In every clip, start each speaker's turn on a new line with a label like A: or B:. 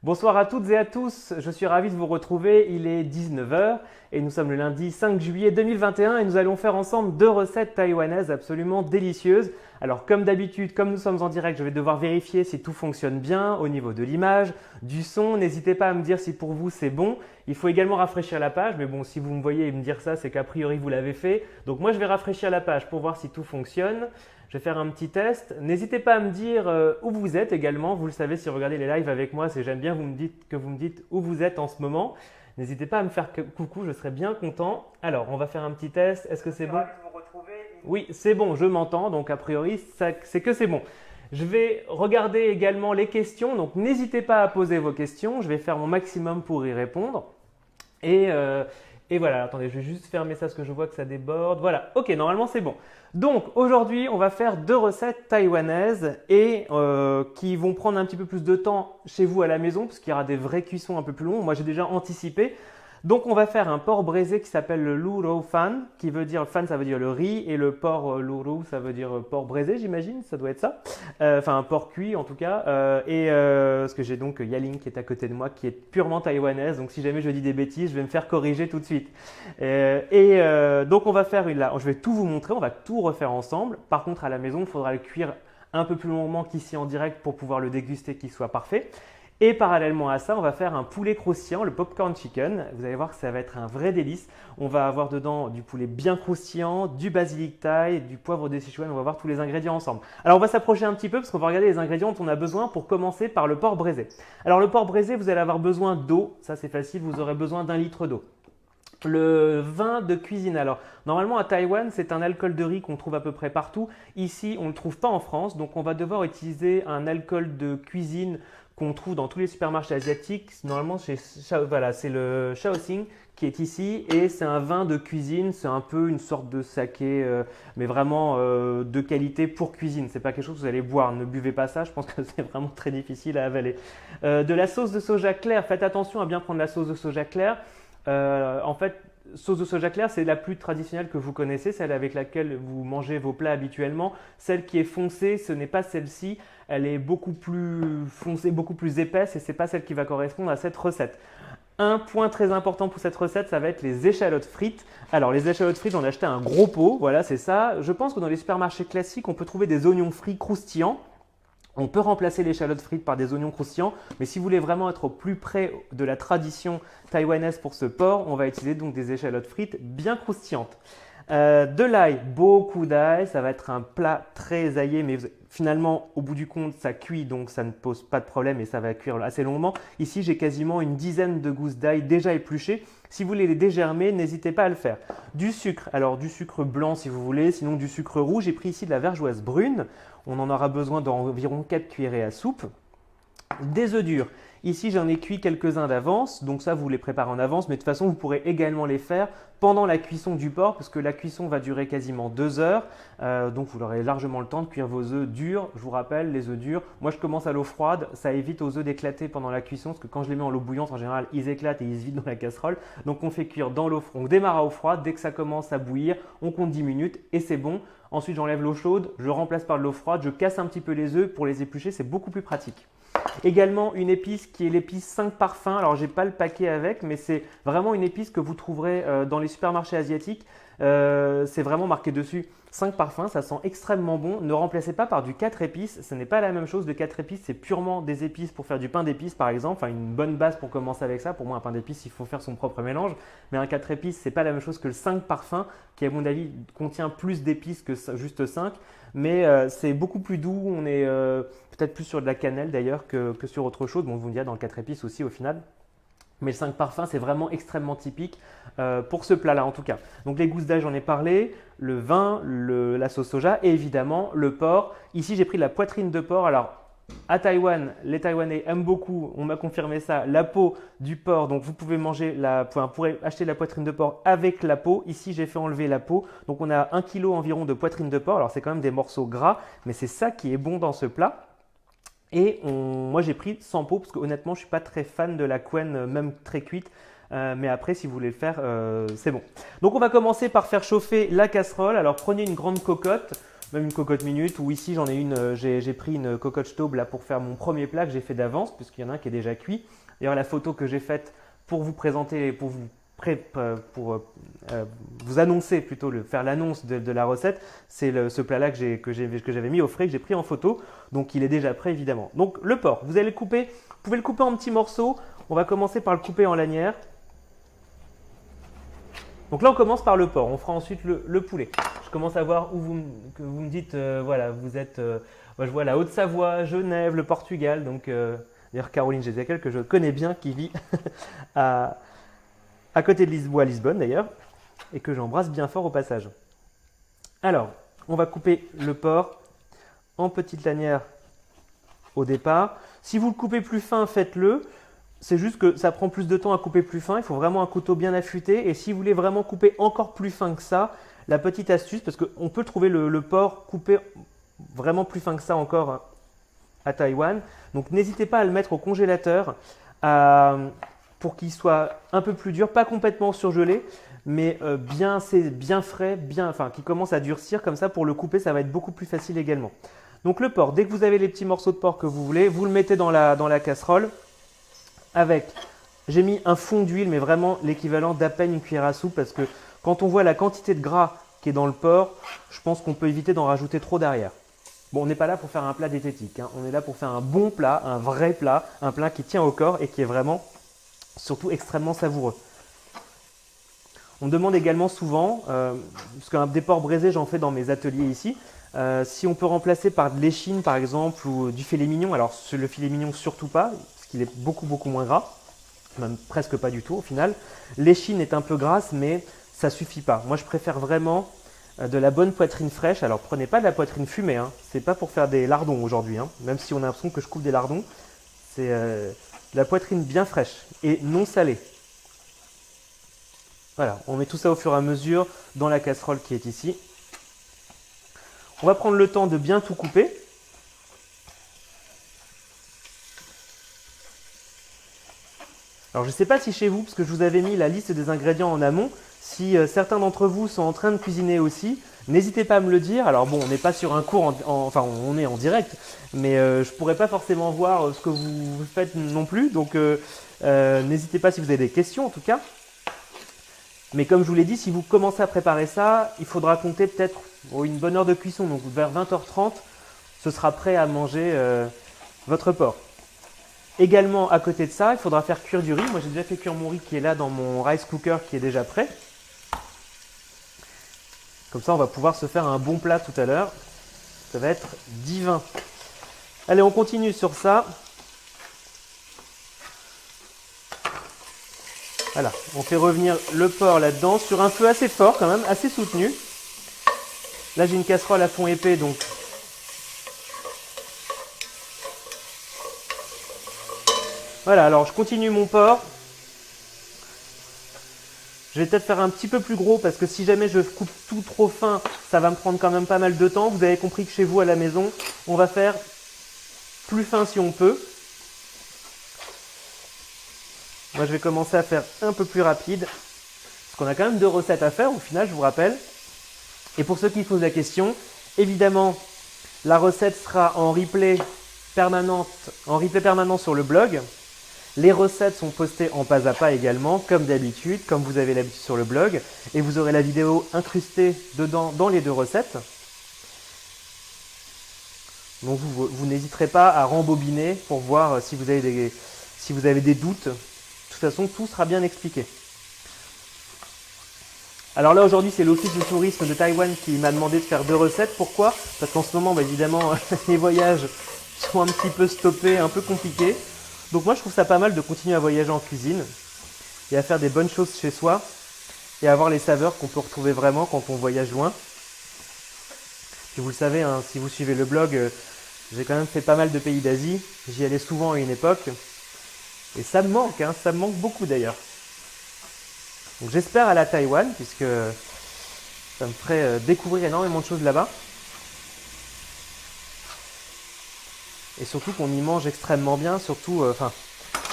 A: Bonsoir à toutes et à tous, je suis ravi de vous retrouver, il est 19 heures et nous sommes le lundi 5 juillet 2021 et nous allons faire ensemble deux recettes taïwanaises absolument délicieuses. Alors comme d'habitude, comme nous sommes en direct, je vais devoir vérifier si tout fonctionne bien au niveau de l'image, du son. N'hésitez pas à me dire si pour vous c'est bon. Il faut également rafraîchir la page, mais bon, si vous me voyez me dire ça, c'est qu'a priori vous l'avez fait. Donc moi je vais rafraîchir la page pour voir si tout fonctionne. Je vais faire un petit test. N'hésitez pas à me dire où vous êtes également. Vous le savez si vous regardez les lives avec moi, c'est j'aime bien que vous me dites où vous êtes en ce moment. N'hésitez pas à me faire coucou, je serai bien content. Alors, on va faire un petit test. Est-ce que c'est bon? Oui, c'est bon, je m'entends. Donc, a priori, c'est que c'est bon. Je vais regarder également les questions. Donc, n'hésitez pas à poser vos questions. Je vais faire mon maximum pour y répondre. Et voilà, attendez, je vais juste fermer ça parce que je vois que ça déborde. Voilà, ok, normalement c'est bon. Donc aujourd'hui, on va faire deux recettes taïwanaises et qui vont prendre un petit peu plus de temps chez vous à la maison parce qu'il y aura des vraies cuissons un peu plus longues. Moi, j'ai déjà anticipé. Donc on va faire un porc braisé qui s'appelle le lu rou fan, qui veut dire fan, ça veut dire le riz, et le porc lu rou, ça veut dire porc braisé, j'imagine, ça doit être ça. Enfin un porc cuit en tout cas. Parce que j'ai donc Yaling qui est à côté de moi, qui est purement taïwanaise. Donc si jamais je dis des bêtises, je vais me faire corriger tout de suite. Donc on va faire là, je vais tout vous montrer, on va tout refaire ensemble. Par contre à la maison, il faudra le cuire un peu plus longuement qu'ici en direct pour pouvoir le déguster, qu'il soit parfait. Et parallèlement à ça, on va faire un poulet croustillant, le popcorn chicken. Vous allez voir que ça va être un vrai délice. On va avoir dedans du poulet bien croustillant, du basilic thaï, du poivre de Sichuan. On va voir tous les ingrédients ensemble. Alors on va s'approcher un petit peu parce qu'on va regarder les ingrédients dont on a besoin pour commencer par le porc braisé. Alors le porc braisé, vous allez avoir besoin d'eau. Ça c'est facile, vous aurez besoin d'1 litre d'eau. Le vin de cuisine. Alors, normalement à Taïwan, c'est un alcool de riz qu'on trouve à peu près partout. Ici, on ne le trouve pas en France, donc on va devoir utiliser un alcool de cuisine qu'on trouve dans tous les supermarchés asiatiques. Normalement, voilà, c'est le Shaoxing qui est ici et c'est un vin de cuisine. C'est un peu une sorte de saké, mais vraiment de qualité pour cuisine. C'est pas quelque chose que vous allez boire. Ne buvez pas ça. Je pense que c'est vraiment très difficile à avaler. De la sauce de soja claire. Faites attention à bien prendre la sauce de soja claire. En fait, sauce de soja claire, c'est la plus traditionnelle que vous connaissez, celle avec laquelle vous mangez vos plats habituellement. Celle qui est foncée, ce n'est pas celle-ci. Elle est beaucoup plus foncée, beaucoup plus épaisse et ce n'est pas celle qui va correspondre à cette recette. Un point très important pour cette recette, ça va être les échalotes frites. Alors les échalotes frites, j'en ai acheté un gros pot, voilà c'est ça. Je pense que dans les supermarchés classiques, on peut trouver des oignons frits croustillants. On peut remplacer l'échalote frite par des oignons croustillants, mais si vous voulez vraiment être au plus près de la tradition taïwanaise pour ce porc, on va utiliser donc des échalotes frites bien croustillantes. De l'ail, beaucoup d'ail, ça va être un plat très aillé, mais finalement au bout du compte ça cuit donc ça ne pose pas de problème et ça va cuire assez longuement. Ici j'ai quasiment une dizaine de gousses d'ail déjà épluchées. Si vous voulez les dégermer, n'hésitez pas à le faire. Du sucre, alors du sucre blanc si vous voulez, sinon du sucre rouge. J'ai pris ici de la vergeoise brune. On en aura besoin d'environ 4 cuillerées à soupe. Des œufs durs. Ici, j'en ai cuit quelques-uns d'avance, donc ça, vous les préparez en avance, mais de toute façon, vous pourrez également les faire pendant la cuisson du porc, parce que la cuisson va durer quasiment 2 heures, donc vous aurez largement le temps de cuire vos œufs durs. Je vous rappelle, les œufs durs, moi je commence à l'eau froide, ça évite aux œufs d'éclater pendant la cuisson, parce que quand je les mets en eau bouillante, en général, ils éclatent et ils se vident dans la casserole, donc on fait cuire dans l'eau froide, on démarre à eau froide, dès que ça commence à bouillir, on compte 10 minutes et c'est bon. Ensuite, j'enlève l'eau chaude, je remplace par de l'eau froide, je casse un petit peu les œufs pour les éplucher, c'est beaucoup plus pratique. Également une épice qui est l'épice 5 parfums. Alors j'ai pas le paquet avec, mais c'est vraiment une épice que vous trouverez dans les supermarchés asiatiques. C'est vraiment marqué dessus 5 parfums, ça sent extrêmement bon. Ne remplacez pas par du 4 épices, ce n'est pas la même chose. De 4 épices, c'est purement des épices pour faire du pain d'épices par exemple. Enfin une bonne base pour commencer avec ça. Pour moi un pain d'épices, il faut faire son propre mélange. Mais un 4 épices, c'est pas la même chose que le 5 parfums qui à mon avis contient plus d'épices que juste 5. Mais c'est beaucoup plus doux, on est peut-être plus sur de la cannelle d'ailleurs que sur autre chose. Bon, vous me direz dans le 4 épices aussi au final. Mais le 5 parfums, c'est vraiment extrêmement typique pour ce plat-là en tout cas. Donc les gousses d'ail, j'en ai parlé, le vin, la sauce soja et évidemment le porc. Ici, j'ai pris la poitrine de porc. Alors, à Taïwan, les Taïwanais aiment beaucoup, on m'a confirmé ça, la peau du porc. Donc vous pouvez pourrez acheter la poitrine de porc avec la peau. Ici, j'ai fait enlever la peau. Donc on a 1 kg environ de poitrine de porc. Alors c'est quand même des morceaux gras, mais c'est ça qui est bon dans ce plat. Et moi j'ai pris sans peau parce que honnêtement je ne suis pas très fan de la couenne même très cuite. Mais après si vous voulez le faire c'est bon. Donc on va commencer par faire chauffer la casserole. Alors prenez une grande cocotte. même une cocotte minute, ou ici j'en ai une, j'ai pris une cocotte Staub là pour faire mon premier plat que j'ai fait d'avance, puisqu'il y en a un qui est déjà cuit. D'ailleurs la photo que j'ai faite pour vous présenter, pour vous annoncer plutôt, faire l'annonce de la recette, c'est ce plat-là que j'avais mis au frais, que j'ai pris en photo, donc il est déjà prêt évidemment. Donc le porc, vous allez le couper, vous pouvez le couper en petits morceaux, on va commencer par le couper en lanières. Donc là on commence par le porc, on fera ensuite le poulet. Je commence à voir que vous me dites, voilà, vous êtes, moi je vois la Haute-Savoie, Genève, le Portugal, donc d'ailleurs Caroline Jézéquel que je connais bien, qui vit à côté de Lisboa, à Lisbonne d'ailleurs, et que j'embrasse bien fort au passage. Alors, on va couper le porc en petites lanières au départ. Si vous le coupez plus fin, faites-le. C'est juste que ça prend plus de temps à couper plus fin. Il faut vraiment un couteau bien affûté. Et si vous voulez vraiment couper encore plus fin que ça, la petite astuce, parce qu'on peut trouver le porc coupé vraiment plus fin que ça encore à Taïwan. Donc n'hésitez pas à le mettre au congélateur pour qu'il soit un peu plus dur, pas complètement surgelé, mais bien frais, enfin qui commence à durcir comme ça. Pour le couper, ça va être beaucoup plus facile également. Donc le porc, dès que vous avez les petits morceaux de porc que vous voulez, vous le mettez dans la casserole avec, j'ai mis un fond d'huile, mais vraiment l'équivalent d'à peine une cuillère à soupe, parce que quand on voit la quantité de gras qui est dans le porc, je pense qu'on peut éviter d'en rajouter trop derrière. Bon, on n'est pas là pour faire un plat diététique, hein. On est là pour faire un bon plat, un vrai plat, un plat qui tient au corps et qui est vraiment, surtout extrêmement savoureux. On me demande également souvent, parce qu'un des porcs braisés, j'en fais dans mes ateliers ici, si on peut remplacer par de l'échine par exemple ou du filet mignon. Alors le filet mignon surtout pas, parce qu'il est beaucoup moins gras, même presque pas du tout au final. L'échine est un peu grasse, mais ça suffit pas. Moi je préfère vraiment de la bonne poitrine fraîche. Alors prenez pas de la poitrine fumée, hein. C'est pas pour faire des lardons aujourd'hui, hein. Même si on a l'impression que je coupe des lardons, c'est de la poitrine bien fraîche et non salée. Voilà, on met tout ça au fur et à mesure dans la casserole qui est ici. On va prendre le temps de bien tout couper. Alors je ne sais pas si chez vous, parce que je vous avais mis la liste des ingrédients en amont, si certains d'entre vous sont en train de cuisiner aussi, n'hésitez pas à me le dire. Alors bon, on n'est pas sur un cours, enfin on est en direct, mais je ne pourrais pas forcément voir ce que vous faites non plus, donc n'hésitez pas si vous avez des questions en tout cas. Mais comme je vous l'ai dit, si vous commencez à préparer ça, il faudra compter peut-être une bonne heure de cuisson, donc vers 20h30, ce sera prêt à manger votre porc. Également, à côté de ça, il faudra faire cuire du riz. Moi, j'ai déjà fait cuire mon riz qui est là dans mon rice cooker qui est déjà prêt. Comme ça, on va pouvoir se faire un bon plat tout à l'heure. Ça va être divin. Allez, on continue sur ça. Voilà, on fait revenir le porc là-dedans sur un feu assez fort quand même, assez soutenu. Là, j'ai une casserole à fond épais, donc voilà. Alors, je continue mon porc. Je vais peut-être faire un petit peu plus gros parce que si jamais je coupe tout trop fin, ça va me prendre quand même pas mal de temps. Vous avez compris que chez vous à la maison, on va faire plus fin si on peut. Moi, je vais commencer à faire un peu plus rapide parce qu'on a quand même 2 recettes à faire au final, je vous rappelle. Et pour ceux qui se posent la question, évidemment, la recette sera en replay permanent sur le blog. Les recettes sont postées en pas à pas également, comme d'habitude, comme vous avez l'habitude sur le blog. Et vous aurez la vidéo incrustée dedans dans les 2 recettes. Donc vous n'hésiterez pas à rembobiner pour voir si vous avez des doutes. De toute façon, tout sera bien expliqué. Alors là, aujourd'hui, c'est l'Office du tourisme de Taïwan qui m'a demandé de faire 2 recettes. Pourquoi? Parce qu'en ce moment, évidemment, les voyages sont un petit peu stoppés, un peu compliqués. Donc moi, je trouve ça pas mal de continuer à voyager en cuisine et à faire des bonnes choses chez soi et à avoir les saveurs qu'on peut retrouver vraiment quand on voyage loin. Puis vous le savez, hein, si vous suivez le blog, j'ai quand même fait pas mal de pays d'Asie. J'y allais souvent à une époque. Et ça me manque, hein, ça me manque beaucoup d'ailleurs. Donc j'espère aller à Taïwan, puisque ça me ferait découvrir énormément de choses là-bas. Et surtout qu'on y mange extrêmement bien, surtout,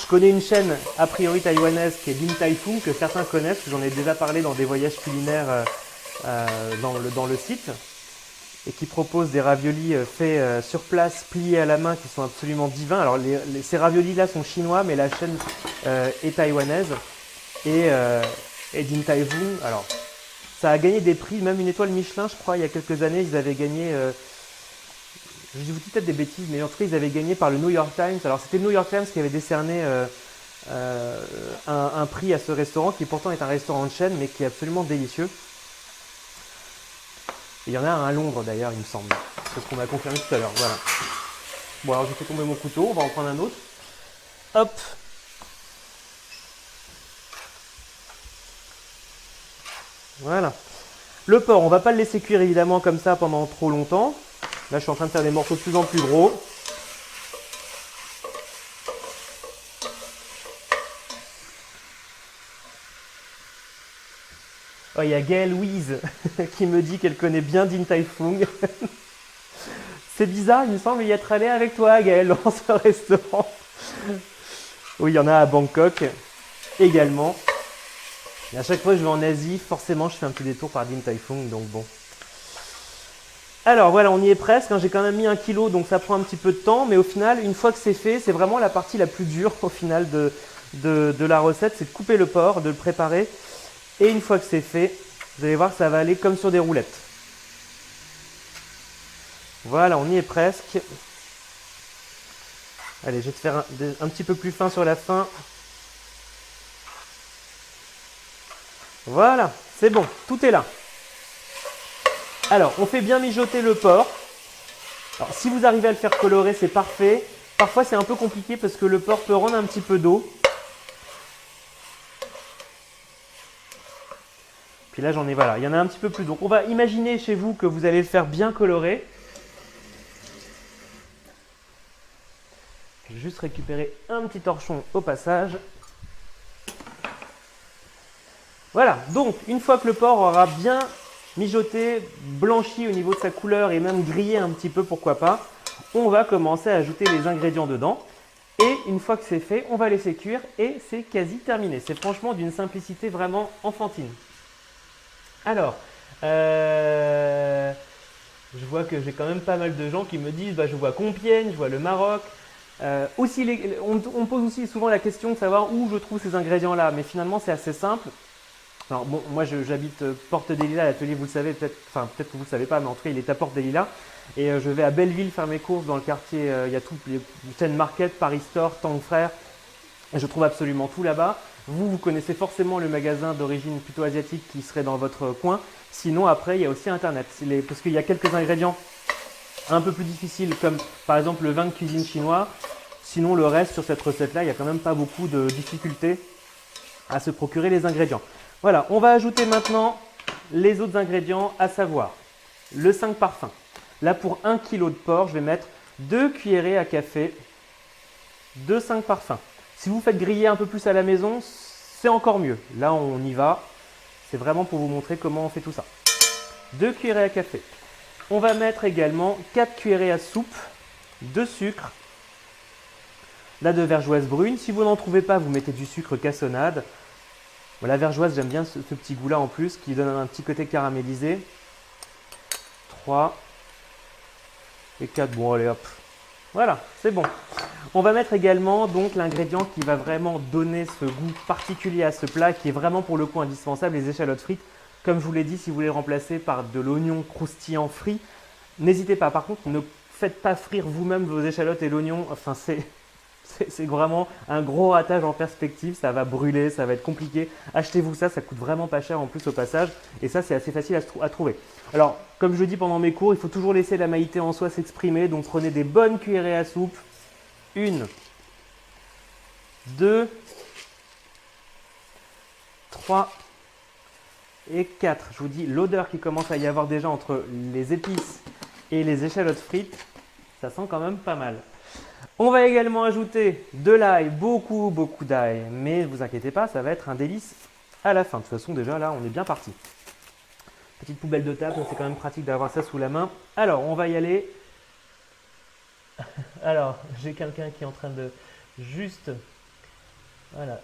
A: je connais une chaîne a priori taïwanaise qui est Din Tai Fung, que certains connaissent, j'en ai déjà parlé dans des voyages culinaires dans le site. et qui propose des raviolis faits sur place, pliés à la main, qui sont absolument divins. Alors ces raviolis-là sont chinois, mais la chaîne est taïwanaise. Et Din Tai Fung, alors ça a gagné des prix, même une étoile Michelin, je crois, il y a quelques années, ils avaient gagné, je vous dis peut-être des bêtises, mais en tout cas, ils avaient gagné par le New York Times. Alors c'était le New York Times qui avait décerné un prix à ce restaurant, qui pourtant est un restaurant de chaîne, mais qui est absolument délicieux. Et il y en a un à Londres d'ailleurs, il me semble. C'est ce qu'on m'a confirmé tout à l'heure. Voilà. Bon, alors j'ai fait tomber mon couteau, on va en prendre un autre. Hop. Voilà. Le porc, on ne va pas le laisser cuire évidemment comme ça pendant trop longtemps. Là, je suis en train de faire des morceaux de plus en plus gros. Oh, il y a Gaëlle Louise qui me dit qu'elle connaît bien Din Tai Fung. C'est bizarre, il me semble y être allé avec toi, Gaëlle, dans ce restaurant. Oui, il y en a à Bangkok également. Et à chaque fois que je vais en Asie, forcément, je fais un petit détour par Din Tai Fung, donc bon. Alors voilà, on y est presque, hein. J'ai quand même mis 1 kilo, donc ça prend un petit peu de temps, mais au final, une fois que c'est fait, c'est vraiment la partie la plus dure au final de la recette, c'est de couper le porc, de le préparer. Et une fois que c'est fait, vous allez voir que ça va aller comme sur des roulettes. Voilà, on y est presque. Allez, je vais te faire un petit peu plus fin sur la fin. Voilà, c'est bon, tout est là. Alors, on fait bien mijoter le porc. Alors, si vous arrivez à le faire colorer, c'est parfait. Parfois, c'est un peu compliqué parce que le porc peut rendre un petit peu d'eau. Puis là, j'en ai, voilà, il y en a un petit peu plus. Donc, on va imaginer chez vous que vous allez le faire bien coloré. Je vais juste récupérer un petit torchon au passage. Voilà, donc une fois que le porc aura bien mijoté, blanchi au niveau de sa couleur et même grillé un petit peu, pourquoi pas, on va commencer à ajouter les ingrédients dedans. Et une fois que c'est fait, on va laisser cuire et c'est quasi terminé. C'est franchement d'une simplicité vraiment enfantine. Alors, je vois que j'ai quand même pas mal de gens qui me disent, bah, je vois Compiègne, je vois le Maroc. On me pose aussi souvent la question de savoir où je trouve ces ingrédients-là, mais finalement c'est assez simple. Alors bon, moi j'habite Porte des Lilas, l'atelier, vous le savez, peut-être que vous ne le savez pas, mais en tout cas il est à Porte des Lilas. Et je vais à Belleville faire mes courses dans le quartier, il y a toutes les chaînes Market, Paris Store, Tang Frères. Et je trouve absolument tout là-bas. Vous connaissez forcément le magasin d'origine plutôt asiatique qui serait dans votre coin. Sinon après il y a aussi Internet, parce qu'il y a quelques ingrédients un peu plus difficiles comme par exemple le vin de cuisine chinois. Sinon le reste sur cette recette-là, il n'y a quand même pas beaucoup de difficultés à se procurer les ingrédients. Voilà, on va ajouter maintenant les autres ingrédients, à savoir le 5 parfums. Là, pour 1 kg de porc, je vais mettre 2 cuillerées à café de 5 parfums. Si vous faites griller un peu plus à la maison, c'est encore mieux. Là, on y va. C'est vraiment pour vous montrer comment on fait tout ça. 2 cuillerées à café. On va mettre également 4 cuillerées à soupe de sucre. Là, de vergeoise brune. Si vous n'en trouvez pas, vous mettez du sucre cassonade. La vergeoise, j'aime bien ce petit goût-là en plus, qui donne un petit côté caramélisé. 3 et 4. Bon, allez, hop. Voilà, c'est bon. On va mettre également donc l'ingrédient qui va vraiment donner ce goût particulier à ce plat, qui est vraiment pour le coup indispensable, les échalotes frites. Comme je vous l'ai dit, si vous voulez remplacer par de l'oignon croustillant frit, n'hésitez pas. Par contre, ne faites pas frire vous-même vos échalotes et l'oignon. Enfin, c'est vraiment un gros ratage en perspective, ça va brûler, ça va être compliqué. Achetez-vous ça, ça coûte vraiment pas cher en plus au passage. Et ça, c'est assez facile à trouver. Alors, comme je dis pendant mes cours, il faut toujours laisser la maïté en soi s'exprimer. Donc, prenez des bonnes cuillerées à soupe. 1, 2, 3 et 4. Je vous dis, l'odeur qui commence à y avoir déjà entre les épices et les échalotes frites, ça sent quand même pas mal. On va également ajouter de l'ail, beaucoup d'ail, mais ne vous inquiétez pas, ça va être un délice à la fin. De toute façon, déjà là, on est bien parti. Petite poubelle de table, c'est quand même pratique d'avoir ça sous la main. Alors, on va y aller. Alors, j'ai quelqu'un qui est en train de juste... Voilà.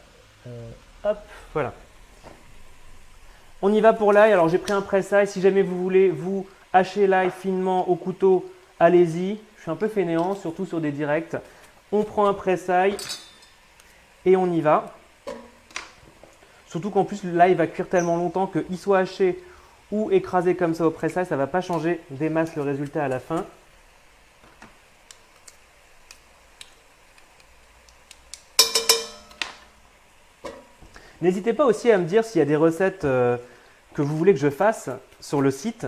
A: Hop, voilà. On y va pour l'ail. Alors, j'ai pris un presse-ail. Si jamais vous voulez vous Hachez l'ail finement au couteau, allez-y. Je suis un peu fainéant, surtout sur des directs. On prend un presse-ail et on y va. Surtout qu'en plus, l'ail va cuire tellement longtemps qu'il soit haché ou écrasé comme ça au presse-ail, ça ne va pas changer des masses le résultat à la fin. N'hésitez pas aussi à me dire s'il y a des recettes que vous voulez que je fasse sur le site.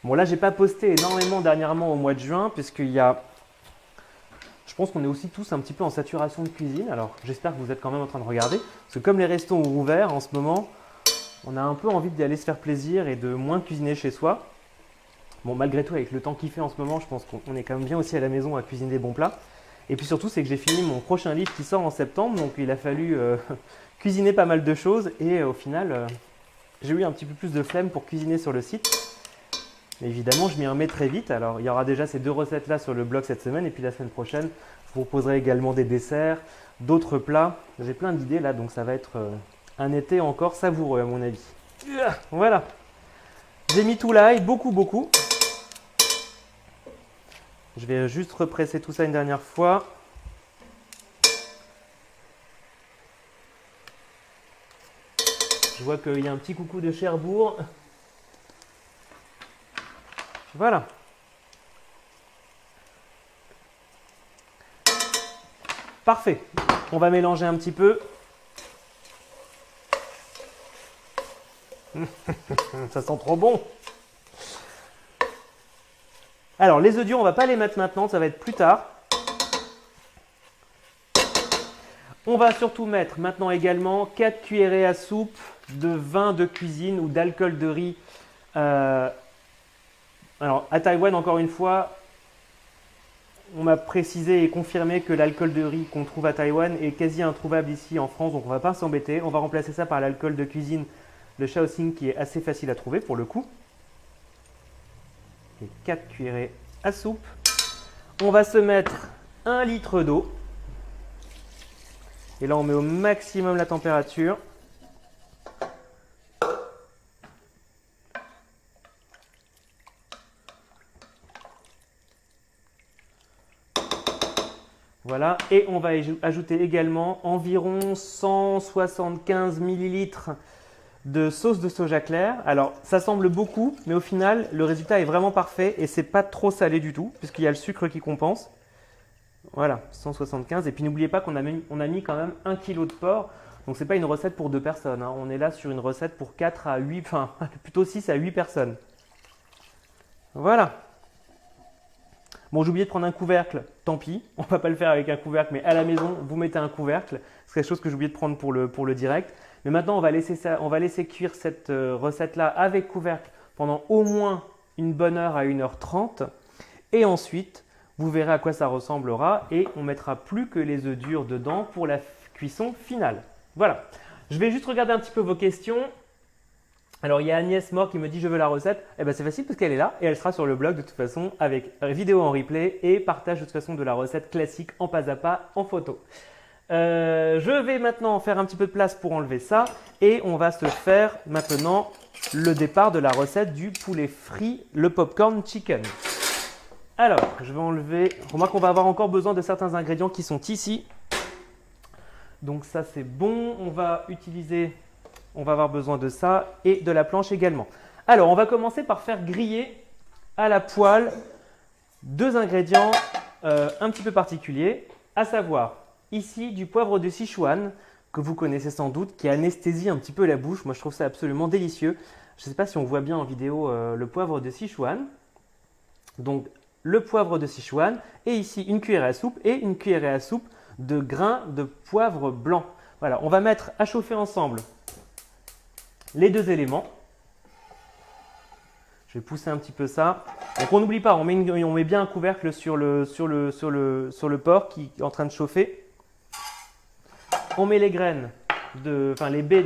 A: Bon là, j'ai pas posté énormément dernièrement au mois de juin puisqu'il y a… Je pense qu'on est aussi tous un petit peu en saturation de cuisine. Alors j'espère que vous êtes quand même en train de regarder. Parce que comme les restos ont ouvert en ce moment, on a un peu envie d'y aller se faire plaisir et de moins cuisiner chez soi. Bon, malgré tout, avec le temps qu'il fait en ce moment, je pense qu'on est quand même bien aussi à la maison à cuisiner des bons plats. Et puis surtout, c'est que j'ai fini mon prochain livre qui sort en septembre. Donc il a fallu… cuisiner pas mal de choses et au final, j'ai eu un petit peu plus de flemme pour cuisiner sur le site. Mais évidemment, je m'y remets très vite. Alors, il y aura déjà ces 2 recettes-là sur le blog cette semaine et puis la semaine prochaine, je vous proposerai également des desserts, d'autres plats. J'ai plein d'idées là, donc ça va être un été encore savoureux à mon avis. Voilà. J'ai mis tout l'ail, beaucoup. Je vais juste represser tout ça une dernière fois. Je vois qu'il y a un petit coucou de Cherbourg. Voilà. Parfait. On va mélanger un petit peu. Ça sent trop bon. Alors, les œufs durs, on ne va pas les mettre maintenant, ça va être plus tard. On va surtout mettre maintenant également 4 cuillerées à soupe de vin de cuisine ou d'alcool de riz. Alors à Taïwan, encore une fois, on m'a précisé et confirmé que l'alcool de riz qu'on trouve à Taïwan est quasi introuvable ici en France, donc on ne va pas s'embêter. On va remplacer ça par l'alcool de cuisine, le Shaoxing, qui est assez facile à trouver pour le coup. Et 4 cuillerées à soupe. On va se mettre 1 litre d'eau. Et là, on met au maximum la température. Voilà, et on va ajouter également environ 175 ml de sauce de soja clair. Alors, ça semble beaucoup, mais au final, le résultat est vraiment parfait et c'est pas trop salé du tout, puisqu'il y a le sucre qui compense. Voilà, 175. Et puis n'oubliez pas qu'on a mis quand même 1 kg de porc. Donc c'est pas une recette pour 2 personnes. Hein. On est là sur une recette pour 4 à 8, enfin plutôt 6 à 8 personnes. Voilà. Bon, j'ai oublié de prendre un couvercle, tant pis. On ne va pas le faire avec un couvercle, mais à la maison, vous mettez un couvercle. C'est quelque chose que j'ai oublié de prendre pour le direct. Mais maintenant, on va laisser cuire cette recette-là avec couvercle pendant au moins une bonne heure à 1h30. Et ensuite, vous verrez à quoi ça ressemblera et on mettra plus que les œufs durs dedans pour la cuisson finale. Voilà. Je vais juste regarder un petit peu vos questions. Alors, il y a Agnès Mort qui me dit « Je veux la recette ». Eh bien, c'est facile parce qu'elle est là et elle sera sur le blog de toute façon avec vidéo en replay et partage de toute façon de la recette classique en pas à pas en photo. Je vais maintenant faire un petit peu de place pour enlever ça et on va se faire maintenant le départ de la recette du poulet frit, le popcorn chicken. Alors, je vais enlever… Remarque qu'on va avoir encore besoin de certains ingrédients qui sont ici. Donc ça, c'est bon. On va avoir besoin de ça et de la planche également. Alors, on va commencer par faire griller à la poêle 2 ingrédients un petit peu particuliers, à savoir ici du poivre de Sichuan que vous connaissez sans doute, qui anesthésie un petit peu la bouche. Moi, je trouve ça absolument délicieux. Je ne sais pas si on voit bien en vidéo le poivre de Sichuan. Donc, le poivre de Sichuan et ici une cuillerée à soupe et une cuillerée à soupe de grains de poivre blanc. Voilà, on va mettre à chauffer ensemble les 2 éléments. Je vais pousser un petit peu ça. Donc on n'oublie pas, on met bien un couvercle sur le porc qui est en train de chauffer. On met les graines, les baies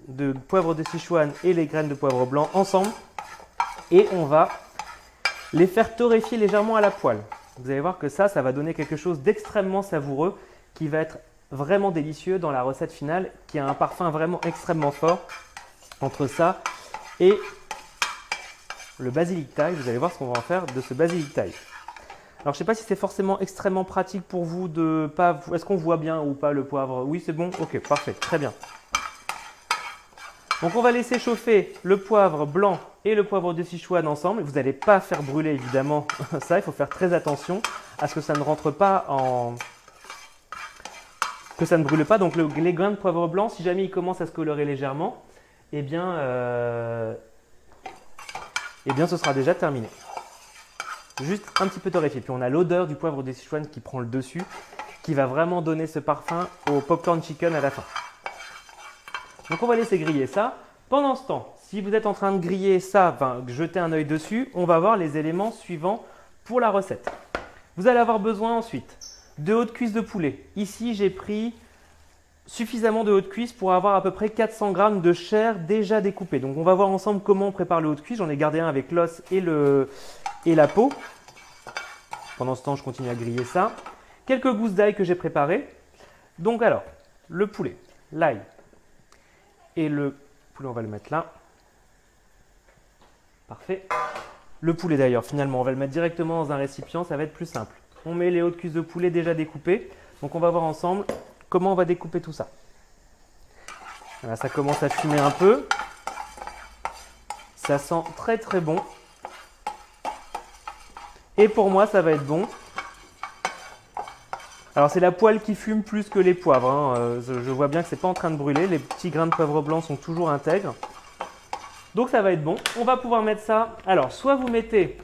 A: de poivre de Sichuan et les graines de poivre blanc ensemble et on va les faire torréfier légèrement à la poêle. Vous allez voir que ça va donner quelque chose d'extrêmement savoureux qui va être vraiment délicieux dans la recette finale, qui a un parfum vraiment extrêmement fort entre ça et le basilic thaï. Vous allez voir ce qu'on va en faire de ce basilic thaï. Alors, je ne sais pas si c'est forcément extrêmement pratique pour vous de pas… Est-ce qu'on voit bien ou pas le poivre? Oui, c'est bon? Ok, parfait, très bien. Donc, on va laisser chauffer le poivre blanc et le poivre de Sichuan ensemble. Vous n'allez pas faire brûler, évidemment, ça. Il faut faire très attention à ce que ça ne rentre pas en… que ça ne brûle pas. Donc, les grains de poivre blanc, si jamais ils commencent à se colorer légèrement, eh bien, ce sera déjà terminé. Juste un petit peu torréfié. Puis on a l'odeur du poivre de Sichuan qui prend le dessus, qui va vraiment donner ce parfum au popcorn chicken à la fin. Donc on va laisser griller ça. Pendant ce temps, si vous êtes en train de griller ça, enfin jeter un œil dessus, on va voir les éléments suivants pour la recette. Vous allez avoir besoin ensuite de haute cuisse de poulet. Ici, j'ai pris suffisamment de haute cuisse pour avoir à peu près 400 g de chair déjà découpée. Donc on va voir ensemble comment on prépare le haute cuisse. J'en ai gardé un avec l'os et la peau. Pendant ce temps, je continue à griller ça. Quelques gousses d'ail que j'ai préparées. Donc alors, le poulet, l'ail et le poulet, on va le mettre là. Parfait. Le poulet d'ailleurs, finalement, on va le mettre directement dans un récipient, ça va être plus simple. On met les hautes cuisses de poulet déjà découpées. Donc on va voir ensemble comment on va découper tout ça. Voilà, ça commence à fumer un peu. Ça sent très très bon. Et pour moi, ça va être bon. Alors, c'est la poêle qui fume plus que les poivres. Hein. Je vois bien que ce n'est pas en train de brûler. Les petits grains de poivre blanc sont toujours intègres. Donc, ça va être bon. On va pouvoir mettre ça. Alors, soit vous mettez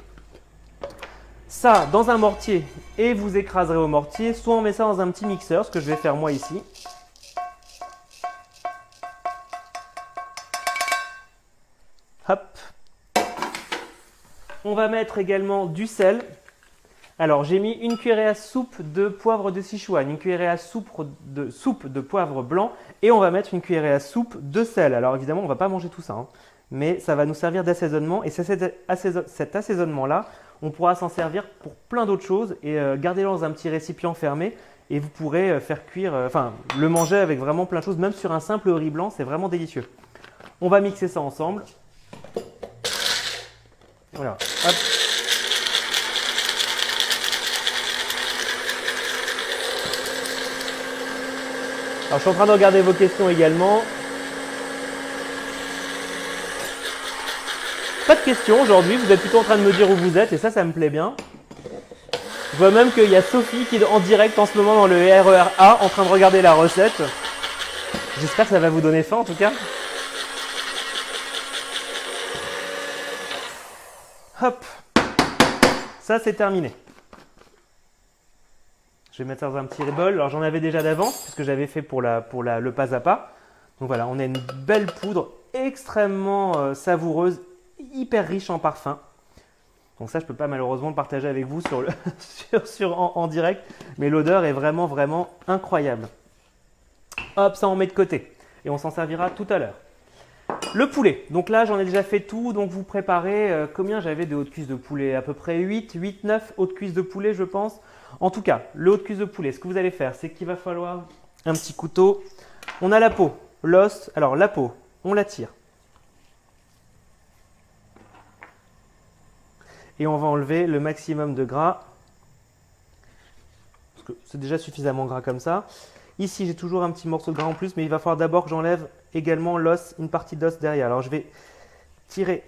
A: ça dans un mortier et vous écraserez au mortier, soit on met ça dans un petit mixeur, ce que je vais faire moi ici. Hop. On va mettre également du sel. Alors, j'ai mis une cuillerée à soupe de poivre de Sichuan, une cuillerée à soupe de poivre blanc et on va mettre une cuillerée à soupe de sel. Alors, évidemment, on ne va pas manger tout ça, hein, mais ça va nous servir d'assaisonnement et cet assaisonnement-là, on pourra s'en servir pour plein d'autres choses et gardez-le dans un petit récipient fermé et vous pourrez faire cuire, le manger avec vraiment plein de choses, même sur un simple riz blanc, c'est vraiment délicieux. On va mixer ça ensemble. Voilà, hop. Alors, je suis en train de regarder vos questions également. Pas de questions aujourd'hui, vous êtes plutôt en train de me dire où vous êtes et ça me plaît bien. Je vois même qu'il y a Sophie qui est en direct en ce moment dans le RER A en train de regarder la recette. J'espère que ça va vous donner faim en tout cas. Hop, ça c'est terminé. Je vais mettre ça dans un petit bol. Alors j'en avais déjà d'avance puisque j'avais fait pour le pas à pas. Donc voilà, on a une belle poudre extrêmement savoureuse, hyper riche en parfum. Donc ça, je ne peux pas malheureusement le partager avec vous en direct, mais l'odeur est vraiment, vraiment incroyable. Hop, ça on met de côté et on s'en servira tout à l'heure. Le poulet, donc là j'en ai déjà fait tout, donc vous préparez, combien j'avais de hautes cuisses de poulet? À peu près 8, 9 hautes cuisses de poulet je pense. En tout cas, le haute cuisse de poulet, ce que vous allez faire, c'est qu'il va falloir un petit couteau. On a la peau, l'os, alors la peau, on la tire. Et on va enlever le maximum de gras, parce que c'est déjà suffisamment gras comme ça. Ici, j'ai toujours un petit morceau de gras en plus, mais il va falloir d'abord que j'enlève également l'os, une partie d'os derrière. Alors, je vais tirer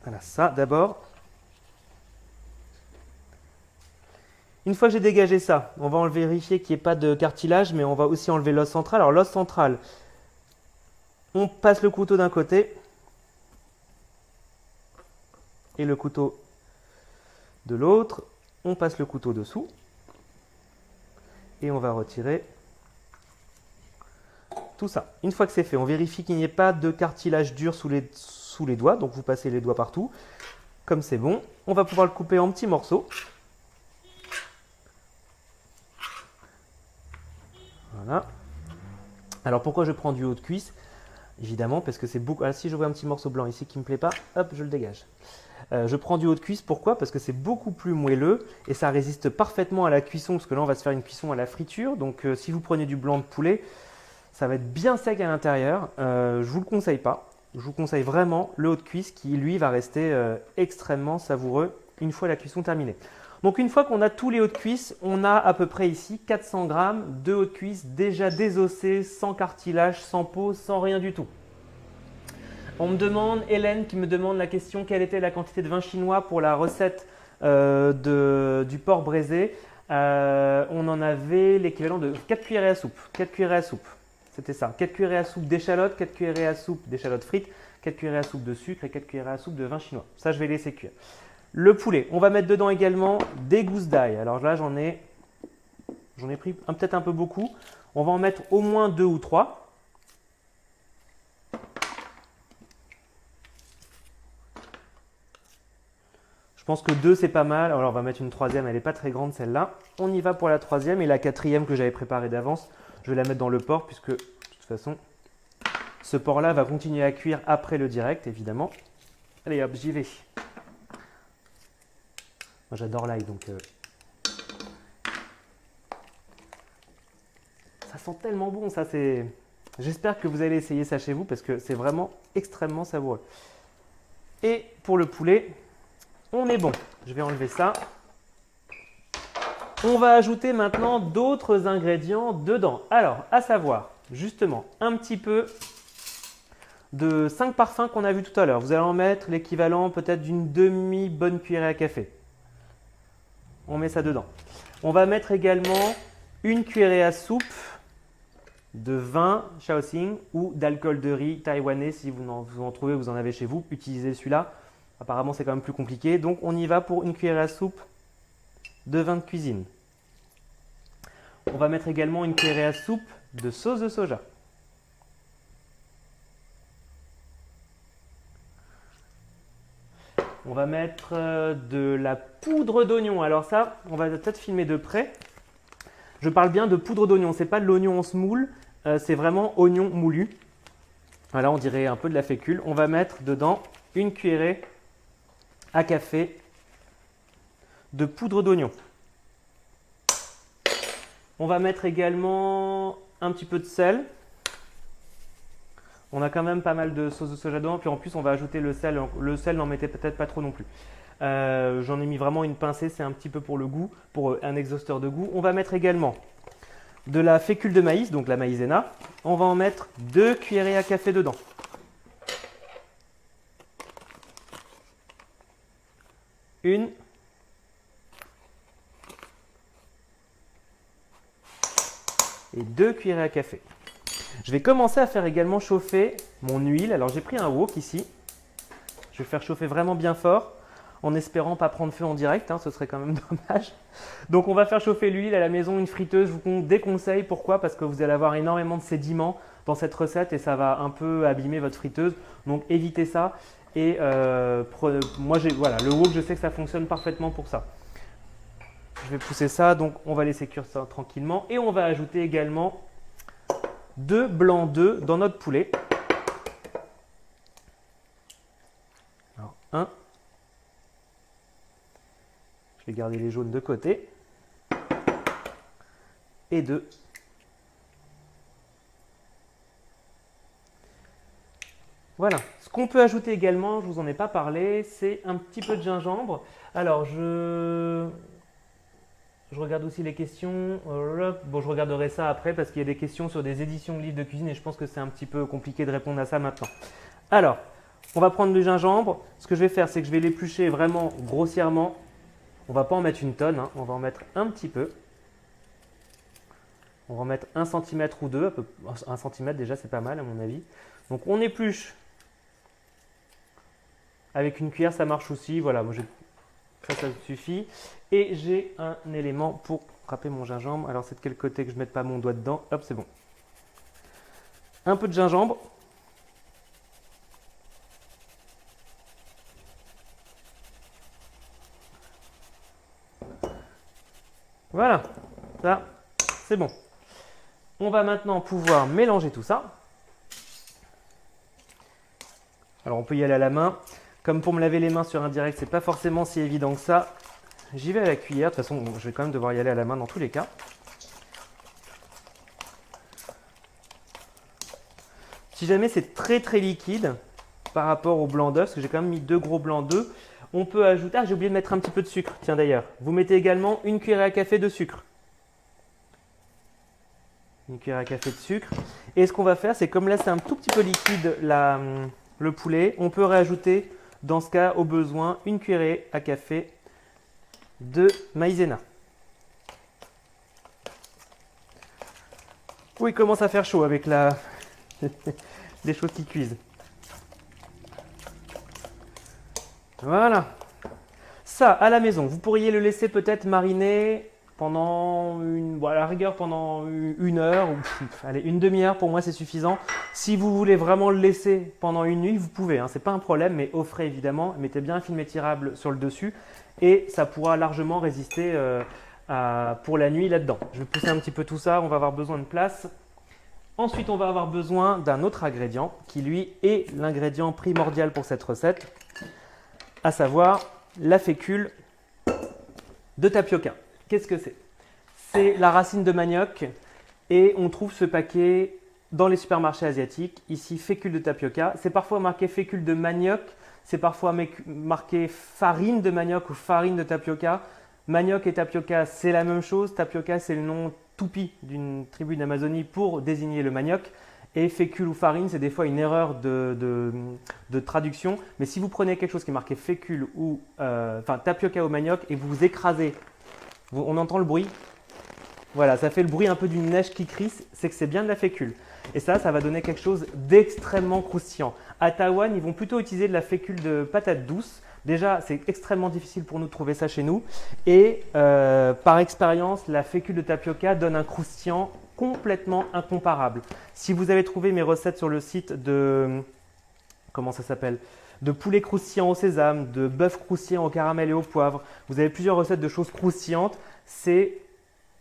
A: voilà, ça d'abord. Une fois que j'ai dégagé ça, on va vérifier qu'il n'y ait pas de cartilage, mais on va aussi enlever l'os central. Alors, l'os central, on passe le couteau d'un côté et le couteau de l'autre. On passe le couteau dessous. Et on va retirer tout ça. Une fois que c'est fait, on vérifie qu'il n'y ait pas de cartilage dur sous les doigts. Donc vous passez les doigts partout. Comme c'est bon, on va pouvoir le couper en petits morceaux. Voilà. Alors pourquoi je prends du haut de cuisse? Évidemment parce que c'est beaucoup… Ah, si je vois un petit morceau blanc ici qui ne me plaît pas, hop, je le dégage. Je prends du haut de cuisse, pourquoi? Parce que c'est beaucoup plus moelleux et ça résiste parfaitement à la cuisson, parce que là on va se faire une cuisson à la friture. Donc si vous prenez du blanc de poulet, ça va être bien sec à l'intérieur. Je ne vous le conseille pas. je vous conseille vraiment le haut de cuisse qui, lui, va rester extrêmement savoureux une fois la cuisson terminée. Donc, une fois qu'on a tous les hauts de cuisse, on a à peu près ici 400 g de hauts de cuisse déjà désossés, sans cartilage, sans peau, sans rien du tout. On me demande, Hélène qui me demande la question, quelle était la quantité de vin chinois pour la recette du porc braisé. On en avait l'équivalent de 4 cuillerées à soupe. 4 cuillerées à soupe, c'était ça. 4 cuillerées à soupe d'échalotes, 4 cuillerées à soupe d'échalotes frites, 4 cuillerées à soupe de sucre et 4 cuillerées à soupe de vin chinois. Ça, je vais laisser cuire. Le poulet, on va mettre dedans également des gousses d'ail. Alors là, j'en ai pris peut-être un peu beaucoup. On va en mettre au moins 2 ou 3. Je pense que 2 c'est pas mal. Alors on va mettre une troisième, elle n'est pas très grande celle-là. On y va pour la troisième et la quatrième que j'avais préparée d'avance, je vais la mettre dans le porc puisque de toute façon, ce porc-là va continuer à cuire après le direct évidemment. Allez hop, j'y vais. Moi j'adore l'ail donc ça sent tellement bon, ça c'est. J'espère que vous allez essayer ça chez vous parce que c'est vraiment extrêmement savoureux. Et pour le poulet, on est bon. Je vais enlever ça. On va ajouter maintenant d'autres ingrédients dedans. Alors, à savoir, justement, un petit peu de 5 parfums qu'on a vu tout à l'heure. Vous allez en mettre l'équivalent peut-être d'une demi bonne cuillerée à café. On met ça dedans. On va mettre également une cuillerée à soupe de vin Shaoxing ou d'alcool de riz taïwanais. Si vous en trouvez, vous en avez chez vous, utilisez celui-là. Apparemment, c'est quand même plus compliqué. Donc, on y va pour une cuillerée à soupe de vin de cuisine. On va mettre également une cuillerée à soupe de sauce de soja. On va mettre de la poudre d'oignon. Alors ça, on va peut-être filmer de près. Je parle bien de poudre d'oignon. Ce n'est pas de l'oignon en semoule, c'est vraiment oignon moulu. Voilà, on dirait un peu de la fécule. On va mettre dedans une cuillerée à café de poudre d'oignon. On va mettre également un petit peu de sel. On a quand même pas mal de sauce de soja dedans. Puis en plus, on va ajouter le sel. Le sel, n'en mettez peut-être pas trop non plus. J'en ai mis vraiment une pincée. C'est un petit peu pour le goût, pour un exhausteur de goût. On va mettre également de la fécule de maïs, donc la maïzena. On va en mettre 2 cuillerées à café dedans. Une. Et 2 cuillerées à café. Je vais commencer à faire également chauffer mon huile. Alors j'ai pris un wok ici. Je vais faire chauffer vraiment bien fort en espérant pas prendre feu en direct, hein, ce serait quand même dommage. Donc on va faire chauffer l'huile à la maison, une friteuse. Je vous déconseille, pourquoi? Parce que vous allez avoir énormément de sédiments dans cette recette et ça va un peu abîmer votre friteuse. Donc évitez ça. Et moi, voilà, le wok, je sais que ça fonctionne parfaitement pour ça. Je vais pousser ça, donc on va laisser cuire ça tranquillement. Et on va ajouter également 2 blancs d'œufs dans notre poulet. Alors, 1. Je vais garder les jaunes de côté. Et 2. Voilà. Ce qu'on peut ajouter également, je ne vous en ai pas parlé, c'est un petit peu de gingembre. Alors, je regarde aussi les questions. Bon, je regarderai ça après parce qu'il y a des questions sur des éditions de livres de cuisine et je pense que c'est un petit peu compliqué de répondre à ça maintenant. Alors, on va prendre du gingembre. Ce que je vais faire, c'est que je vais l'éplucher vraiment grossièrement. On ne va pas en mettre une tonne, hein. On va en mettre un petit peu. On va en mettre 1 cm ou 2. 1 cm déjà, c'est pas mal à mon avis. Donc, on épluche avec une cuillère, ça marche aussi. Voilà, moi ça suffit. Et j'ai un élément pour râper mon gingembre. Alors, c'est de quel côté que je ne mette pas mon doigt dedans? Hop, c'est bon. Un peu de gingembre. Voilà, ça, c'est bon. On va maintenant pouvoir mélanger tout ça. Alors, on peut y aller à la main. Comme pour me laver les mains sur un direct, c'est pas forcément si évident que ça. J'y vais à la cuillère. De toute façon, je vais quand même devoir y aller à la main dans tous les cas. Si jamais c'est très liquide, par rapport au blanc d'œuf, parce que j'ai quand même mis 2 gros blancs d'œufs. On peut ajouter, ah j'ai oublié de mettre un petit peu de sucre, tiens d'ailleurs. Vous mettez également une cuillère à café de sucre. Une cuillère à café de sucre. Et ce qu'on va faire, c'est comme là c'est un tout petit peu liquide le poulet, on peut rajouter dans ce cas au besoin une cuillère à café de maïzena. Oui, il commence à faire chaud avec les choses qui cuisent. Voilà. Ça, à la maison, vous pourriez le laisser peut-être mariner pendant à la rigueur pendant une heure ou allez, une demi-heure. Pour moi, c'est suffisant. Si vous voulez vraiment le laisser pendant une nuit, vous pouvez. Hein, c'est pas un problème, mais au frais évidemment. Mettez bien un film étirable sur le dessus et ça pourra largement résister pour la nuit là-dedans. Je vais pousser un petit peu tout ça. On va avoir besoin de place. Ensuite, on va avoir besoin d'un autre ingrédient qui, lui, est l'ingrédient primordial pour cette recette, à savoir la fécule de tapioca. Qu'est-ce que c'est? C'est la racine de manioc et on trouve ce paquet dans les supermarchés asiatiques. Ici, fécule de tapioca. C'est parfois marqué fécule de manioc, c'est parfois marqué farine de manioc ou farine de tapioca. Manioc et tapioca, c'est la même chose. Tapioca, c'est le nom Tupi d'une tribu d'Amazonie pour désigner le manioc. Et fécule ou farine, c'est des fois une erreur de traduction. Mais si vous prenez quelque chose qui est marqué fécule ou tapioca au manioc et vous vous écrasez, on entend le bruit. Voilà, ça fait le bruit un peu d'une neige qui crisse, c'est que c'est bien de la fécule. Et ça va donner quelque chose d'extrêmement croustillant. À Taïwan, ils vont plutôt utiliser de la fécule de patate douce. Déjà, c'est extrêmement difficile pour nous de trouver ça chez nous. Et par expérience, la fécule de tapioca donne un croustillant complètement incomparable. Si vous avez trouvé mes recettes sur le site de… Comment ça s'appelle ? De poulet croustillant au sésame, de bœuf croustillant au caramel et au poivre. Vous avez plusieurs recettes de choses croustillantes. C'est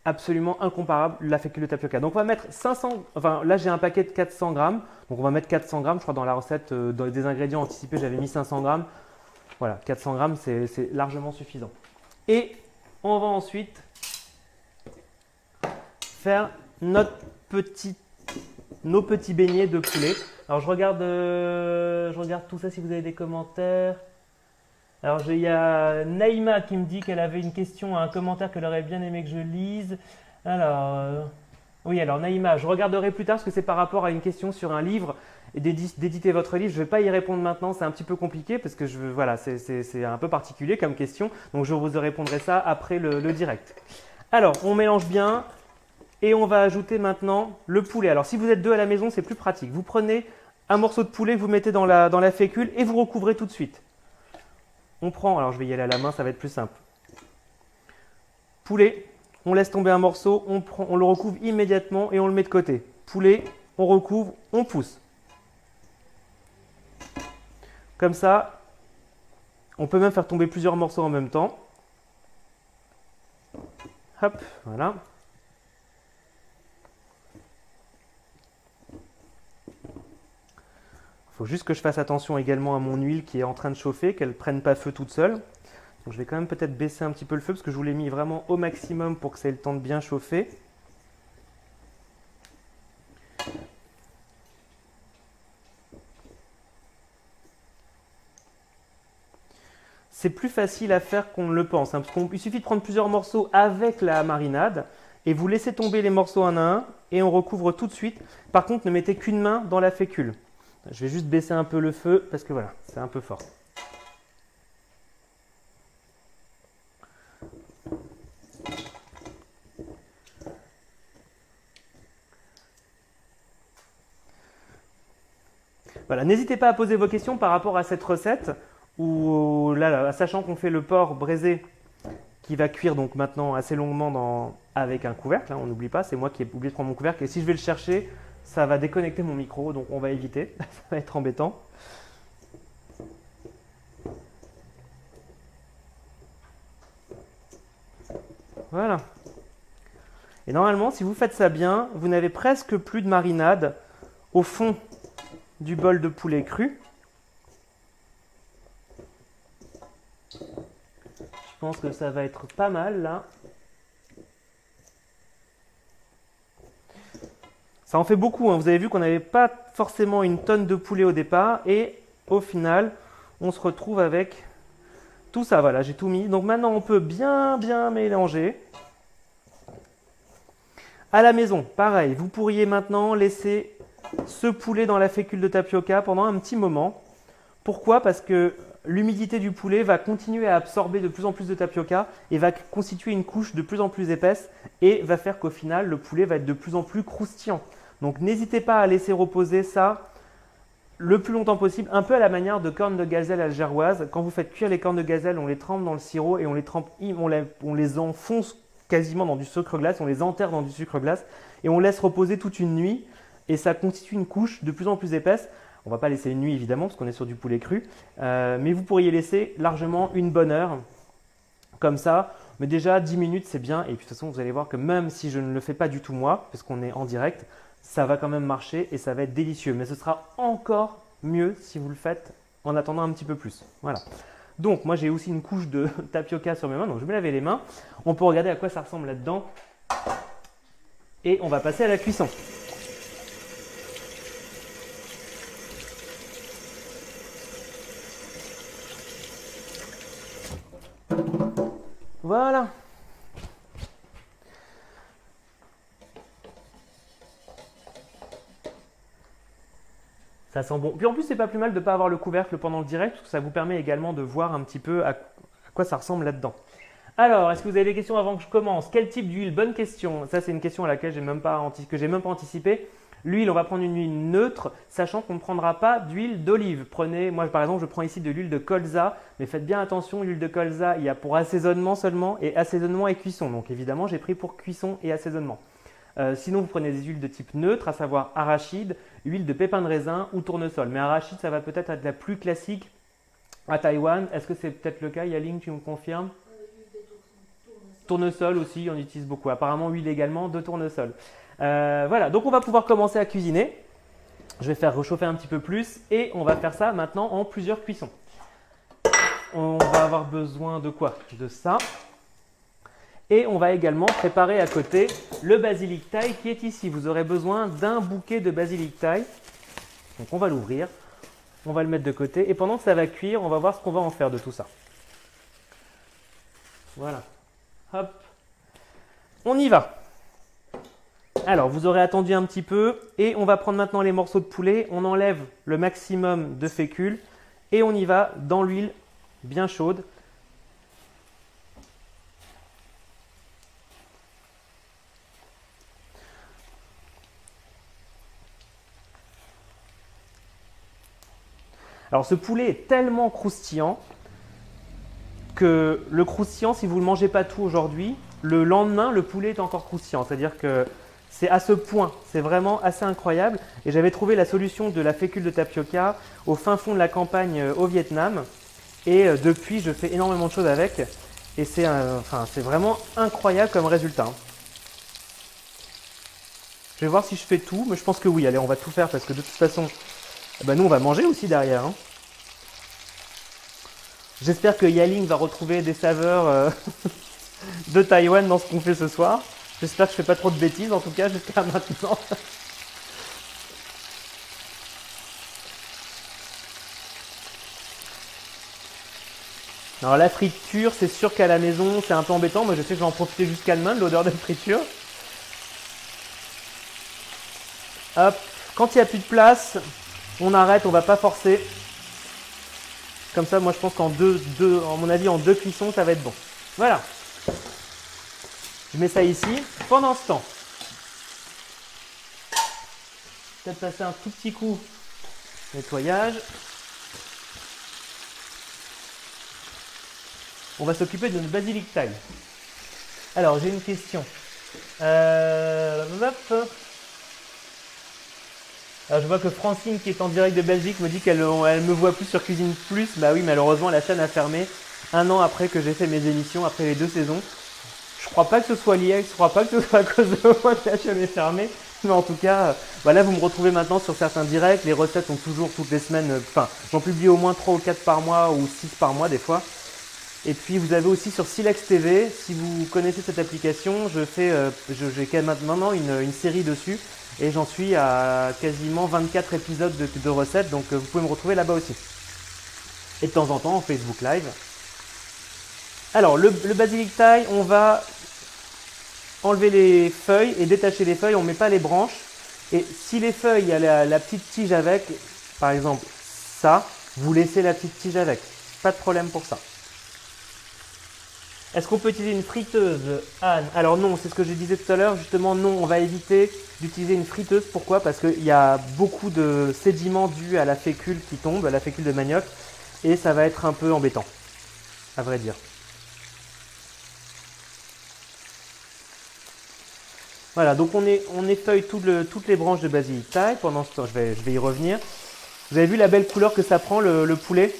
A: absolument incomparable la fécule de tapioca. Donc on va mettre 500, là j'ai un paquet de 400 grammes. Donc on va mettre 400 grammes. Je crois dans la recette des ingrédients anticipés, j'avais mis 500 grammes. Voilà, 400 grammes, c'est largement suffisant. Et on va ensuite faire nos petits beignets de poulet. Alors je regarde tout ça si vous avez des commentaires. Alors il y a Naïma qui me dit qu'elle avait une question, un commentaire qu'elle aurait bien aimé que je lise. Alors oui, alors Naïma, je regarderai plus tard parce que c'est par rapport à une question sur un livre et d'éditer votre livre. Je ne vais pas y répondre maintenant, c'est un petit peu compliqué parce que voilà, c'est un peu particulier comme question. Donc je vous répondrai ça après le direct. Alors on mélange bien. Et on va ajouter maintenant le poulet. Alors si vous êtes deux à la maison, c'est plus pratique. Vous prenez un morceau de poulet, vous mettez dans la fécule et vous recouvrez tout de suite. On prend, alors je vais y aller à la main, ça va être plus simple. Poulet, on laisse tomber un morceau, on le recouvre immédiatement et on le met de côté. Poulet, on recouvre, on pousse. Comme ça, on peut même faire tomber plusieurs morceaux en même temps. Hop, voilà. Il faut juste que je fasse attention également à mon huile qui est en train de chauffer, qu'elle ne prenne pas feu toute seule. Donc je vais quand même peut-être baisser un petit peu le feu parce que je vous l'ai mis vraiment au maximum pour que ça ait le temps de bien chauffer. C'est plus facile à faire qu'on ne le pense, hein, parce qu'il suffit de prendre plusieurs morceaux avec la marinade et vous laissez tomber les morceaux un à un et on recouvre tout de suite. Par contre, ne mettez qu'une main dans la fécule. Je vais juste baisser un peu le feu parce que voilà, c'est un peu fort. Voilà, n'hésitez pas à poser vos questions par rapport à cette recette où là, sachant qu'on fait le porc braisé qui va cuire donc maintenant assez longuement avec un couvercle, hein, on n'oublie pas, c'est moi qui ai oublié de prendre mon couvercle et si je vais le chercher, ça va déconnecter mon micro, donc on va éviter, ça va être embêtant. Voilà. Et normalement, si vous faites ça bien, vous n'avez presque plus de marinade au fond du bol de poulet cru. Je pense que ça va être pas mal là. Ça en fait beaucoup, hein. Vous avez vu qu'on n'avait pas forcément une tonne de poulet au départ et au final, on se retrouve avec tout ça. Voilà, j'ai tout mis. Donc maintenant, on peut bien mélanger. À la maison, pareil, vous pourriez maintenant laisser ce poulet dans la fécule de tapioca pendant un petit moment. Pourquoi? Parce que l'humidité du poulet va continuer à absorber de plus en plus de tapioca et va constituer une couche de plus en plus épaisse et va faire qu'au final, le poulet va être de plus en plus croustillant. Donc n'hésitez pas à laisser reposer ça le plus longtemps possible, un peu à la manière de cornes de gazelle algéroise. Quand vous faites cuire les cornes de gazelle, on les trempe dans le sirop et on les enfonce quasiment dans du sucre glace, on les enterre dans du sucre glace et on laisse reposer toute une nuit et ça constitue une couche de plus en plus épaisse. On ne va pas laisser une nuit évidemment parce qu'on est sur du poulet cru, mais vous pourriez laisser largement une bonne heure comme ça. Mais déjà 10 minutes c'est bien et puis de toute façon vous allez voir que même si je ne le fais pas du tout moi, parce qu'on est en direct, ça va quand même marcher et ça va être délicieux. Mais ce sera encore mieux si vous le faites en attendant un petit peu plus. Voilà. Donc moi j'ai aussi une couche de tapioca sur mes mains, donc je vais me laver les mains. On peut regarder à quoi ça ressemble là-dedans et on va passer à la cuisson. Voilà. Ça sent bon. Puis en plus, c'est pas plus mal de ne pas avoir le couvercle pendant le direct, parce que ça vous permet également de voir un petit peu à quoi ça ressemble là-dedans. Alors, est-ce que vous avez des questions avant que je commence? Quel type d'huile? Bonne question. Ça, c'est une question à laquelle j'ai même pas anticipé. L'huile, on va prendre une huile neutre, sachant qu'on ne prendra pas d'huile d'olive. Moi par exemple, je prends ici de l'huile de colza, mais faites bien attention, l'huile de colza, il y a pour assaisonnement seulement, et assaisonnement et cuisson. Donc évidemment, j'ai pris pour cuisson et assaisonnement. Sinon, vous prenez des huiles de type neutre, à savoir arachide, huile de pépin de raisin ou tournesol. Mais arachide, ça va peut-être être la plus classique à Taïwan. Est-ce que c'est peut-être le cas, Yaling, tu me confirmes? Tournesol aussi, on utilise beaucoup. Apparemment, huile également de tournesol. Voilà, donc on va pouvoir commencer à cuisiner. Je vais faire réchauffer un petit peu plus et on va faire ça maintenant en plusieurs cuissons. On va avoir besoin de quoi? De ça. Et on va également préparer à côté le basilic thaï qui est ici. Vous aurez besoin d'un bouquet de basilic thaï. Donc on va l'ouvrir, on va le mettre de côté et pendant que ça va cuire, on va voir ce qu'on va en faire de tout ça. Voilà. Hop. On y va. Alors, vous aurez attendu un petit peu et on va prendre maintenant les morceaux de poulet. On enlève le maximum de fécule et on y va dans l'huile bien chaude. Alors, ce poulet est tellement croustillant que le croustillant, si vous ne mangez pas tout aujourd'hui, le lendemain, le poulet est encore croustillant. C'est-à-dire que c'est à ce point, c'est vraiment assez incroyable. Et j'avais trouvé la solution de la fécule de tapioca au fin fond de la campagne au Vietnam. Et depuis, je fais énormément de choses avec. Et c'est vraiment incroyable comme résultat. Je vais voir si je fais tout, mais je pense que oui. Allez, on va tout faire parce que de toute façon, nous, on va manger aussi derrière. Hein. J'espère que Yaling va retrouver des saveurs de Taïwan dans ce qu'on fait ce soir. J'espère que je ne fais pas trop de bêtises, en tout cas, jusqu'à maintenant. Alors la friture, c'est sûr qu'à la maison, c'est un peu embêtant. Moi, je sais que je vais en profiter jusqu'à demain de l'odeur de friture. Hop, quand il n'y a plus de place, on arrête, on ne va pas forcer. Comme ça, moi, je pense qu'en à mon avis, en 2 cuissons, ça va être bon. Voilà. Je mets ça ici. Pendant ce temps, peut-être passer un tout petit coup nettoyage. On va s'occuper de notre basilic thaï. Alors, j'ai une question. Alors, je vois que Francine, qui est en direct de Belgique, me dit qu'elle me voit plus sur Cuisine Plus. Bah oui, malheureusement, la chaîne a fermé 1 an après que j'ai fait mes émissions, après les 2 saisons. Je crois pas que ce soit lié, je crois pas que ce soit à cause de moi que la chaîne est fermée. Mais en tout cas, là, vous me retrouvez maintenant sur certains directs. Les recettes sont toujours toutes les semaines. Enfin, j'en publie au moins 3 ou 4 par mois ou 6 par mois des fois. Et puis, vous avez aussi sur Silex TV, si vous connaissez cette application, j'ai maintenant une série dessus. Et j'en suis à quasiment 24 épisodes de recettes. Donc, vous pouvez me retrouver là-bas aussi. et de temps en temps en Facebook Live. Alors, le basilic thaï, on va enlever les feuilles et détacher les feuilles, on ne met pas les branches. Et si les feuilles, il y a la petite tige avec, par exemple ça, vous laissez la petite tige avec. Pas de problème pour ça. Est-ce qu'on peut utiliser une friteuse, Anne? Alors non, c'est ce que je disais tout à l'heure. Justement, non, on va éviter d'utiliser une friteuse. Pourquoi? Parce qu'il y a beaucoup de sédiments dus à la fécule qui tombe, à la fécule de manioc. Et ça va être un peu embêtant, à vrai dire. Voilà, donc on effeuille toutes les branches de basilic thaï. Pendant ce temps, je vais y revenir. Vous avez vu la belle couleur que ça prend, le poulet?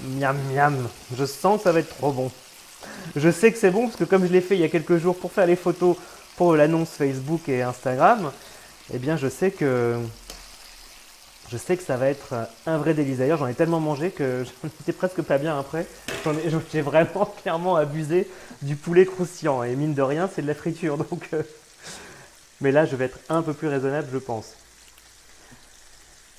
A: Miam miam, je sens que ça va être trop bon. Je sais que c'est bon parce que comme je l'ai fait il y a quelques jours pour faire les photos pour l'annonce Facebook et Instagram, eh bien je sais que ça va être un vrai délice. D'ailleurs, j'en ai tellement mangé que j'en étais presque pas bien après. J'ai vraiment clairement abusé du poulet croustillant. Et mine de rien, c'est de la friture. Donc, mais là, je vais être un peu plus raisonnable, je pense.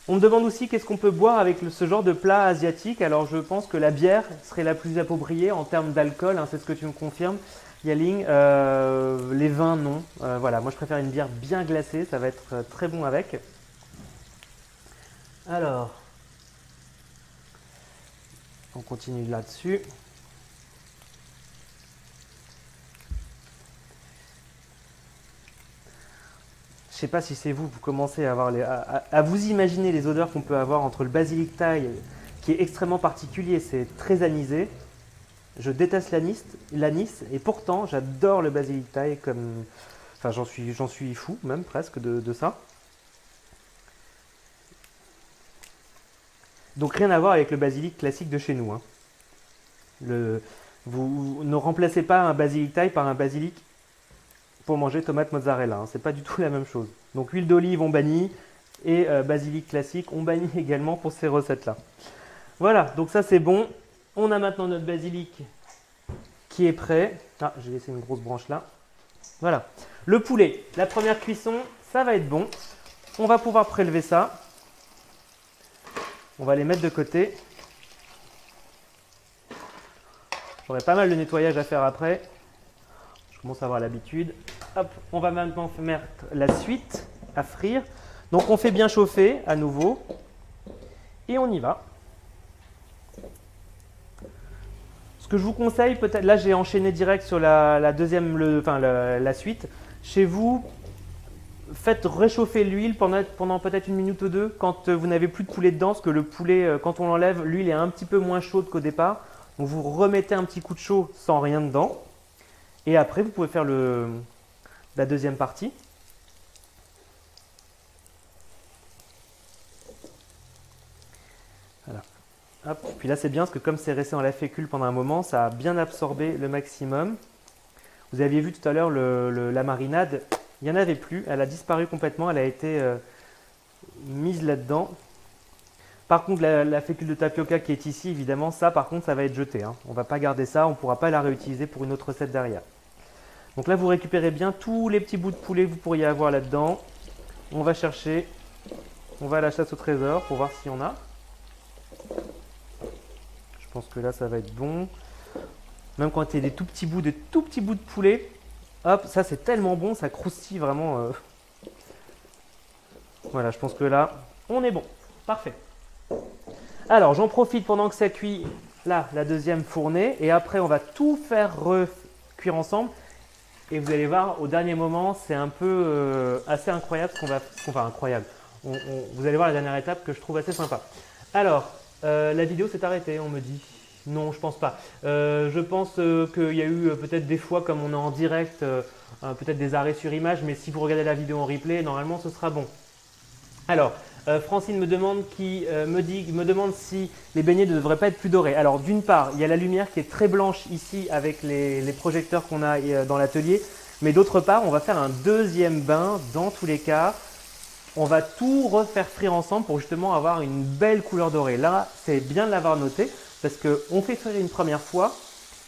A: On me demande aussi qu'est-ce qu'on peut boire avec ce genre de plat asiatique. Alors, je pense que la bière serait la plus appropriée en termes d'alcool. Hein, c'est ce que tu me confirmes, Yaling. Les vins, non. Voilà, moi, je préfère une bière bien glacée. Ça va être très bon avec. Alors, on continue là-dessus. Je ne sais pas si c'est vous commencez à avoir à vous imaginer les odeurs qu'on peut avoir entre le basilic thaï, qui est extrêmement particulier, c'est très anisé. Je déteste l'anis et pourtant j'adore le basilic thaï comme, enfin j'en suis fou même presque de ça. Donc rien à voir avec le basilic classique de chez nous. Hein. Vous ne remplacez pas un basilic thaï par un basilic pour manger tomate mozzarella. Hein. C'est pas du tout la même chose. Donc huile d'olive on bannit et basilic classique on bannit également pour ces recettes-là. Voilà, donc ça c'est bon. On a maintenant notre basilic qui est prêt. Ah, j'ai laissé une grosse branche là. Voilà. Le poulet, la première cuisson, ça va être bon. On va pouvoir prélever ça. On va les mettre de côté. J'aurai pas mal de nettoyage à faire après. Je commence à avoir l'habitude. Hop, on va maintenant mettre la suite à frire. Donc on fait bien chauffer à nouveau. Et on y va. Ce que je vous conseille, peut-être, là j'ai enchaîné direct sur la deuxième, la suite. Chez vous, faites réchauffer l'huile pendant peut-être une minute ou deux quand vous n'avez plus de poulet dedans, parce que le poulet, quand on l'enlève, l'huile est un petit peu moins chaude qu'au départ. Donc vous remettez un petit coup de chaud sans rien dedans. Et après, vous pouvez faire la deuxième partie. Voilà. Hop. Puis là, c'est bien parce que comme c'est resté dans la fécule pendant un moment, ça a bien absorbé le maximum. Vous aviez vu tout à l'heure la marinade, il n'y en avait plus. Elle a disparu complètement, elle a été mise là-dedans. Par contre, la fécule de tapioca qui est ici, évidemment, ça par contre, ça va être jeté. Hein. On ne va pas garder ça, on ne pourra pas la réutiliser pour une autre recette derrière. Donc là, vous récupérez bien tous les petits bouts de poulet que vous pourriez avoir là-dedans. On va chercher, on va à la chasse au trésor pour voir s'il y en a. Je pense que là, ça va être bon. Même quand il y a des tout petits bouts de poulet, hop, ça c'est tellement bon, ça croustille vraiment. Voilà, je pense que là, on est bon. Parfait. Alors, j'en profite pendant que ça cuit, là, la deuxième fournée. Et après, on va tout faire cuire ensemble. Et vous allez voir, au dernier moment, c'est un peu assez incroyable ce qu'on va... Enfin, incroyable. Vous allez voir la dernière étape que je trouve assez sympa. Alors, la vidéo s'est arrêtée, on me dit. Non, je pense pas. Je pense qu'il y a eu peut-être des fois, comme on est en direct, peut-être des arrêts sur image. Mais si vous regardez la vidéo en replay, normalement, ce sera bon. Alors, Francine me demande si les beignets ne devraient pas être plus dorés. Alors d'une part, il y a la lumière qui est très blanche ici avec les projecteurs qu'on a dans l'atelier. Mais d'autre part, on va faire un deuxième bain dans tous les cas. On va tout refaire frire ensemble pour justement avoir une belle couleur dorée. Là, c'est bien de l'avoir noté parce qu'on fait frire une première fois.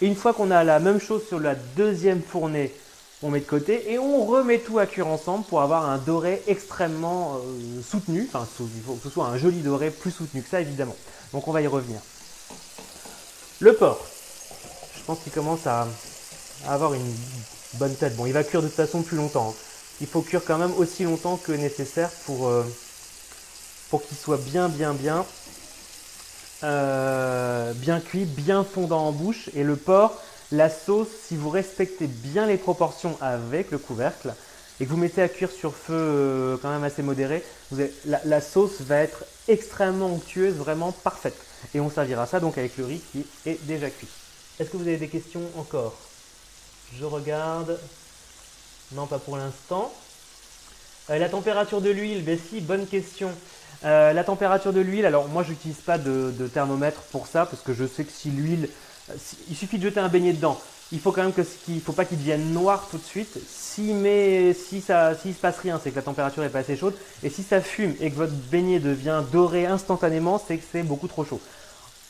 A: Et une fois qu'on a la même chose sur la deuxième fournée, On met de côté et on remet tout à cuire ensemble pour avoir un doré extrêmement soutenu. Enfin, il faut que ce soit un joli doré plus soutenu que ça, évidemment. Donc, on va y revenir. Le porc, je pense qu'il commence à avoir une bonne tête. Bon, il va cuire de toute façon plus longtemps. Il faut cuire quand même aussi longtemps que nécessaire pour qu'il soit bien cuit, bien fondant en bouche. Et le porc, la sauce, si vous respectez bien les proportions avec le couvercle et que vous mettez à cuire sur feu quand même assez modéré, la sauce va être extrêmement onctueuse, vraiment parfaite. Et on servira ça donc avec le riz qui est déjà cuit. Est-ce que vous avez des questions encore? Je regarde. Non, pas pour l'instant. La température de l'huile, ben si, bonne question. La température de l'huile, alors moi je n'utilise pas de thermomètre pour ça parce que je sais que si l'huile, il suffit de jeter un beignet dedans. Il faut quand même faut pas qu'il devienne noir tout de suite. S'il se passe rien, c'est que la température n'est pas assez chaude. Et si ça fume et que votre beignet devient doré instantanément, c'est que c'est beaucoup trop chaud.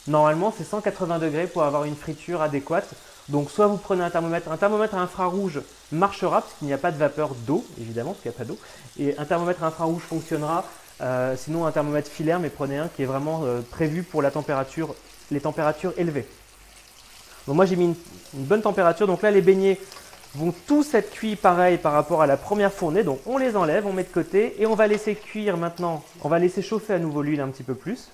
A: Normalement, c'est 180 degrés pour avoir une friture adéquate. Donc, soit vous prenez un thermomètre à infrarouge marchera parce qu'il n'y a pas de vapeur d'eau, évidemment, parce qu'il n'y a pas d'eau. Et un thermomètre à infrarouge fonctionnera. Sinon, un thermomètre filaire, mais prenez un qui est vraiment prévu pour les températures élevées. Donc, moi, j'ai mis une bonne température. Donc là, les beignets vont tous être cuits pareil par rapport à la première fournée. Donc, on les enlève, on met de côté et on va laisser cuire maintenant. On va laisser chauffer à nouveau l'huile un petit peu plus.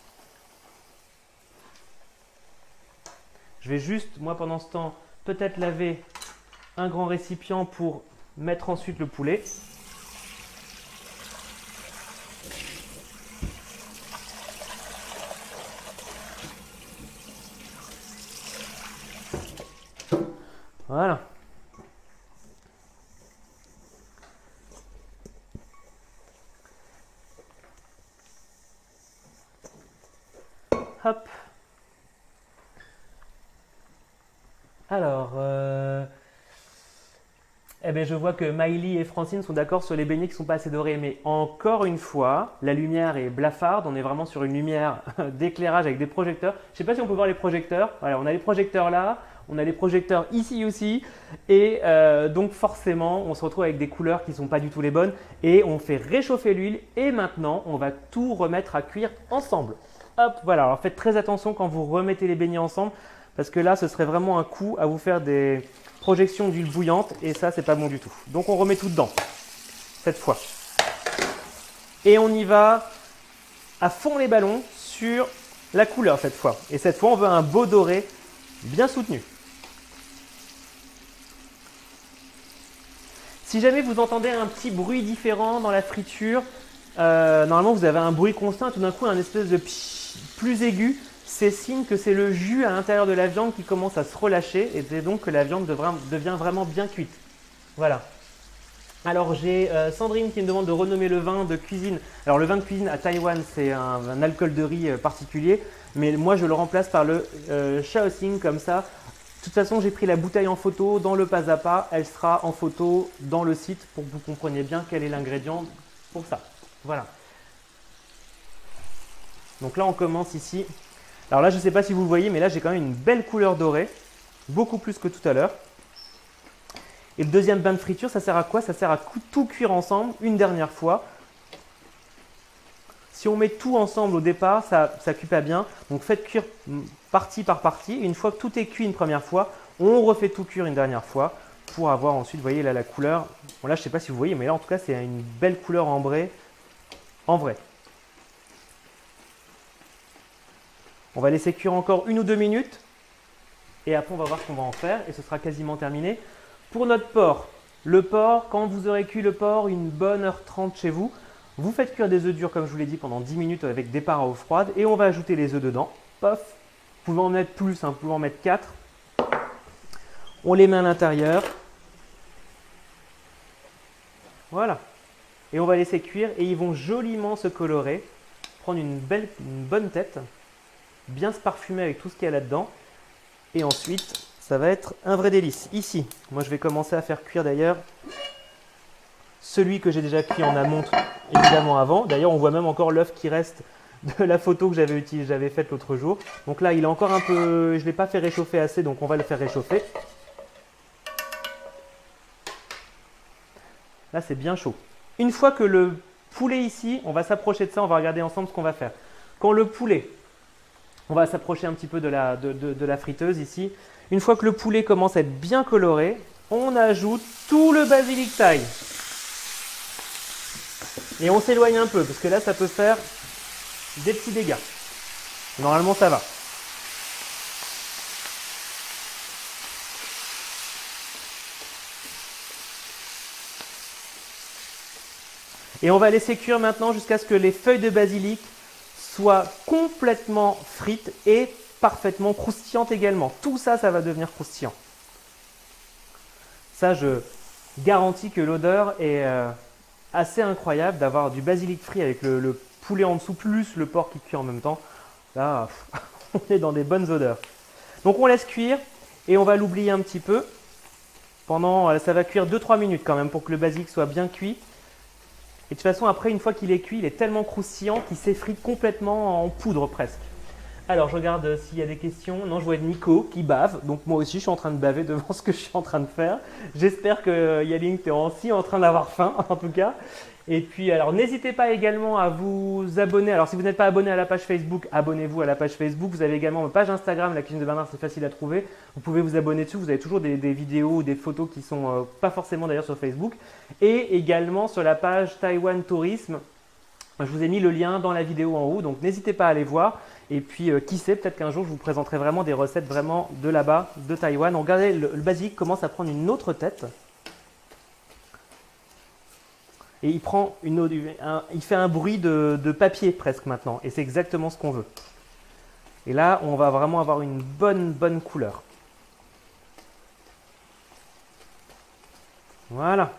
A: Je vais juste, moi, pendant ce temps, peut-être laver un grand récipient pour mettre ensuite le poulet. Voilà. Hop. Alors, eh bien, je vois que Maïli et Francine sont d'accord sur les beignets qui ne sont pas assez dorés. Mais encore une fois, la lumière est blafarde. On est vraiment sur une lumière d'éclairage avec des projecteurs. Je ne sais pas si on peut voir les projecteurs. Voilà, on a les projecteurs là. On a les projecteurs ici aussi. Et donc forcément, on se retrouve avec des couleurs qui ne sont pas du tout les bonnes. Et on fait réchauffer l'huile. Et maintenant, on va tout remettre à cuire ensemble. Hop, voilà. Alors faites très attention quand vous remettez les beignets ensemble. Parce que là, ce serait vraiment un coup à vous faire des projections d'huile bouillante. Et ça, c'est pas bon du tout. Donc, on remet tout dedans, cette fois. Et on y va à fond les ballons sur la couleur cette fois. Et cette fois, on veut un beau doré bien soutenu. Si jamais vous entendez un petit bruit différent dans la friture, normalement, vous avez un bruit constant. Tout d'un coup, un espèce de plus aigu. C'est signe que c'est le jus à l'intérieur de la viande qui commence à se relâcher et c'est donc que la viande devient vraiment bien cuite. Voilà. Alors j'ai Sandrine qui me demande de renommer le vin de cuisine. Alors le vin de cuisine à Taïwan, c'est un alcool de riz particulier, mais moi je le remplace par le Shaoxing comme ça. De toute façon, j'ai pris la bouteille en photo dans le pas à pas. Elle sera en photo dans le site pour que vous compreniez bien quel est l'ingrédient pour ça. Voilà. Donc là, on commence ici. Alors là, je ne sais pas si vous le voyez, mais là, j'ai quand même une belle couleur dorée, beaucoup plus que tout à l'heure. Et le deuxième bain de friture, ça sert à quoi? Ça sert à tout cuire ensemble une dernière fois. Si on met tout ensemble au départ, ça ne cuit pas bien. Donc faites cuire partie par partie. Et une fois que tout est cuit une première fois, on refait tout cuire une dernière fois pour avoir ensuite, vous voyez là la couleur. Bon là, je ne sais pas si vous voyez, mais là en tout cas, c'est une belle couleur ambrée en vrai. On va laisser cuire encore 1 ou 2 minutes et après on va voir ce qu'on va en faire et ce sera quasiment terminé. Pour notre porc, le porc, quand vous aurez cuit le porc une bonne heure 30 chez vous, vous faites cuire des œufs durs comme je vous l'ai dit pendant 10 minutes avec départ à eau froide et on va ajouter les œufs dedans. Pof, vous pouvez en mettre plus, vous pouvez en mettre 4. On les met à l'intérieur. Voilà. Et on va laisser cuire et ils vont joliment se colorer, prendre une bonne tête, bien se parfumer avec tout ce qu'il y a là-dedans. Et ensuite, ça va être un vrai délice. Ici, moi je vais commencer à faire cuire d'ailleurs celui que j'ai déjà cuit en amont, évidemment avant. D'ailleurs, on voit même encore l'œuf qui reste de la photo que j'avais faite l'autre jour. Donc là, il est encore un peu... Je ne l'ai pas fait réchauffer assez, donc on va le faire réchauffer. Là, c'est bien chaud. Une fois que le poulet ici, on va s'approcher de ça, on va regarder ensemble ce qu'on va faire. Quand le poulet, on va s'approcher un petit peu de la friteuse ici. Une fois que le poulet commence à être bien coloré, on ajoute tout le basilic thaï. Et on s'éloigne un peu, parce que là, ça peut faire des petits dégâts. Normalement, ça va. Et on va laisser cuire maintenant jusqu'à ce que les feuilles de basilic soient complètement frites et parfaitement croustillantes également. Tout ça, ça va devenir croustillant. Ça, je garantis que l'odeur est assez incroyable d'avoir du basilic frit avec le poulet en dessous, plus le porc qui cuit en même temps. Là, on est dans des bonnes odeurs. Donc on laisse cuire et on va l'oublier un petit peu. Ça va cuire 2-3 minutes quand même pour que le basilic soit bien cuit. Et de toute façon, après, une fois qu'il est cuit, il est tellement croustillant qu'il s'effrite complètement en poudre presque. Alors, je regarde s'il y a des questions. Non, je vois Nico qui bave. Donc, moi aussi, je suis en train de baver devant ce que je suis en train de faire. J'espère que Yaling, tu es aussi en train d'avoir faim, en tout cas. Et puis, alors, n'hésitez pas également à vous abonner. Alors, si vous n'êtes pas abonné à la page Facebook, abonnez-vous à la page Facebook. Vous avez également ma page Instagram, la cuisine de Bernard, c'est facile à trouver. Vous pouvez vous abonner dessus. Vous avez toujours des vidéos ou des photos qui sont pas forcément d'ailleurs sur Facebook. Et également sur la page Taïwan Tourisme. Je vous ai mis le lien dans la vidéo en haut, donc n'hésitez pas à aller voir. Et puis, qui sait, peut-être qu'un jour, je vous présenterai vraiment des recettes vraiment de là-bas, de Taïwan. Donc, regardez, le basilic commence à prendre une autre tête. Et il fait un bruit de papier presque maintenant. Et c'est exactement ce qu'on veut. Et là, on va vraiment avoir une bonne couleur. Voilà.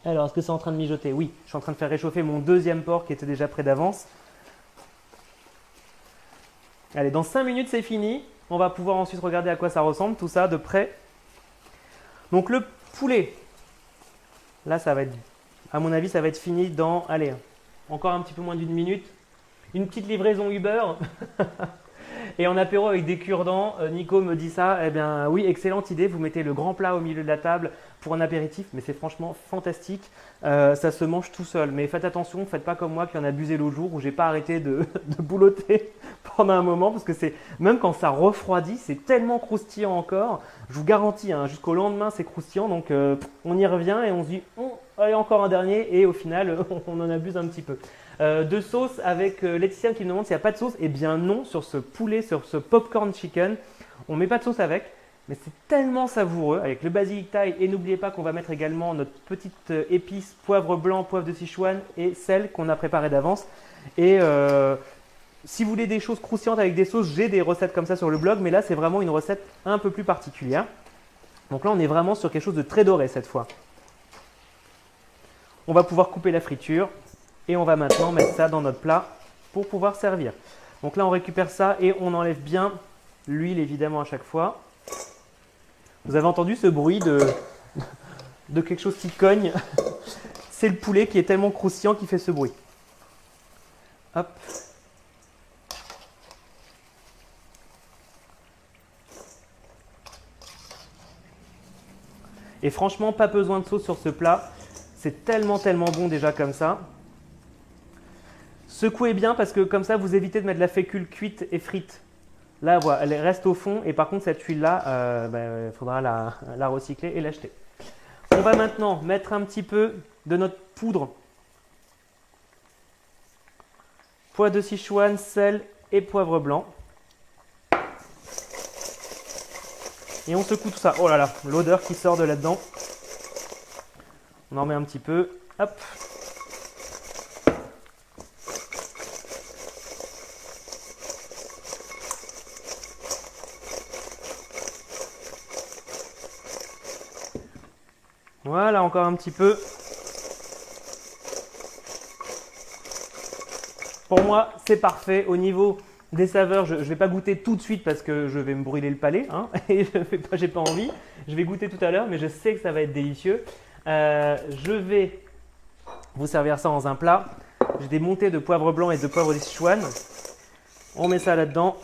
A: Alors, est-ce que c'est en train de mijoter? Oui, je suis en train de faire réchauffer mon deuxième porc qui était déjà prêt d'avance. Allez, dans 5 minutes, c'est fini. On va pouvoir ensuite regarder à quoi ça ressemble, tout ça de près. Donc, le poulet, là, ça va être, à mon avis, ça va être fini dans, allez, encore un petit peu moins d'une minute. Une petite livraison Uber. Et en apéro avec des cure-dents, Nico me dit ça, eh bien oui, excellente idée, vous mettez le grand plat au milieu de la table pour un apéritif, mais c'est franchement fantastique, ça se mange tout seul. Mais faites attention, faites pas comme moi qui en a abusé l'autre jour où j'ai pas arrêté de boulotter pendant un moment, parce que même quand ça refroidit, c'est tellement croustillant encore, je vous garantis, hein, jusqu'au lendemain c'est croustillant, donc on y revient et on se dit, allez encore un dernier, et au final on en abuse un petit peu. De sauce avec Laetitia qui me demande s'il n'y a pas de sauce. Eh bien non, sur ce poulet, sur ce popcorn chicken, on ne met pas de sauce avec, mais c'est tellement savoureux avec le basilic thaï. Et n'oubliez pas qu'on va mettre également notre petite épice, poivre blanc, poivre de Sichuan et sel qu'on a préparé d'avance. Et si vous voulez des choses croustillantes avec des sauces, j'ai des recettes comme ça sur le blog, mais là c'est vraiment une recette un peu plus particulière. Donc là on est vraiment sur quelque chose de très doré cette fois. On va pouvoir couper la friture. Et on va maintenant mettre ça dans notre plat pour pouvoir servir. Donc là, on récupère ça et on enlève bien l'huile évidemment à chaque fois. Vous avez entendu ce bruit de quelque chose qui cogne? C'est le poulet qui est tellement croustillant qui fait ce bruit. Hop. Et franchement, pas besoin de sauce sur ce plat. C'est tellement bon déjà comme ça. Secouez bien parce que comme ça, vous évitez de mettre de la fécule cuite et frite. Là, voilà, elle reste au fond et par contre, cette huile-là, il faudra la recycler et l'acheter. On va maintenant mettre un petit peu de notre poudre. Poivre de Sichuan, sel et poivre blanc. Et on secoue tout ça. Oh là là, l'odeur qui sort de là-dedans. On en remet un petit peu. Hop. Voilà, encore un petit peu. Pour moi, c'est parfait. Au niveau des saveurs, je ne vais pas goûter tout de suite parce que je vais me brûler le palais. Hein, et je n'ai pas envie. Je vais goûter tout à l'heure, mais je sais que ça va être délicieux. Je vais vous servir ça dans un plat. J'ai des montées de poivre blanc et de poivre de Sichuan. On met ça là-dedans.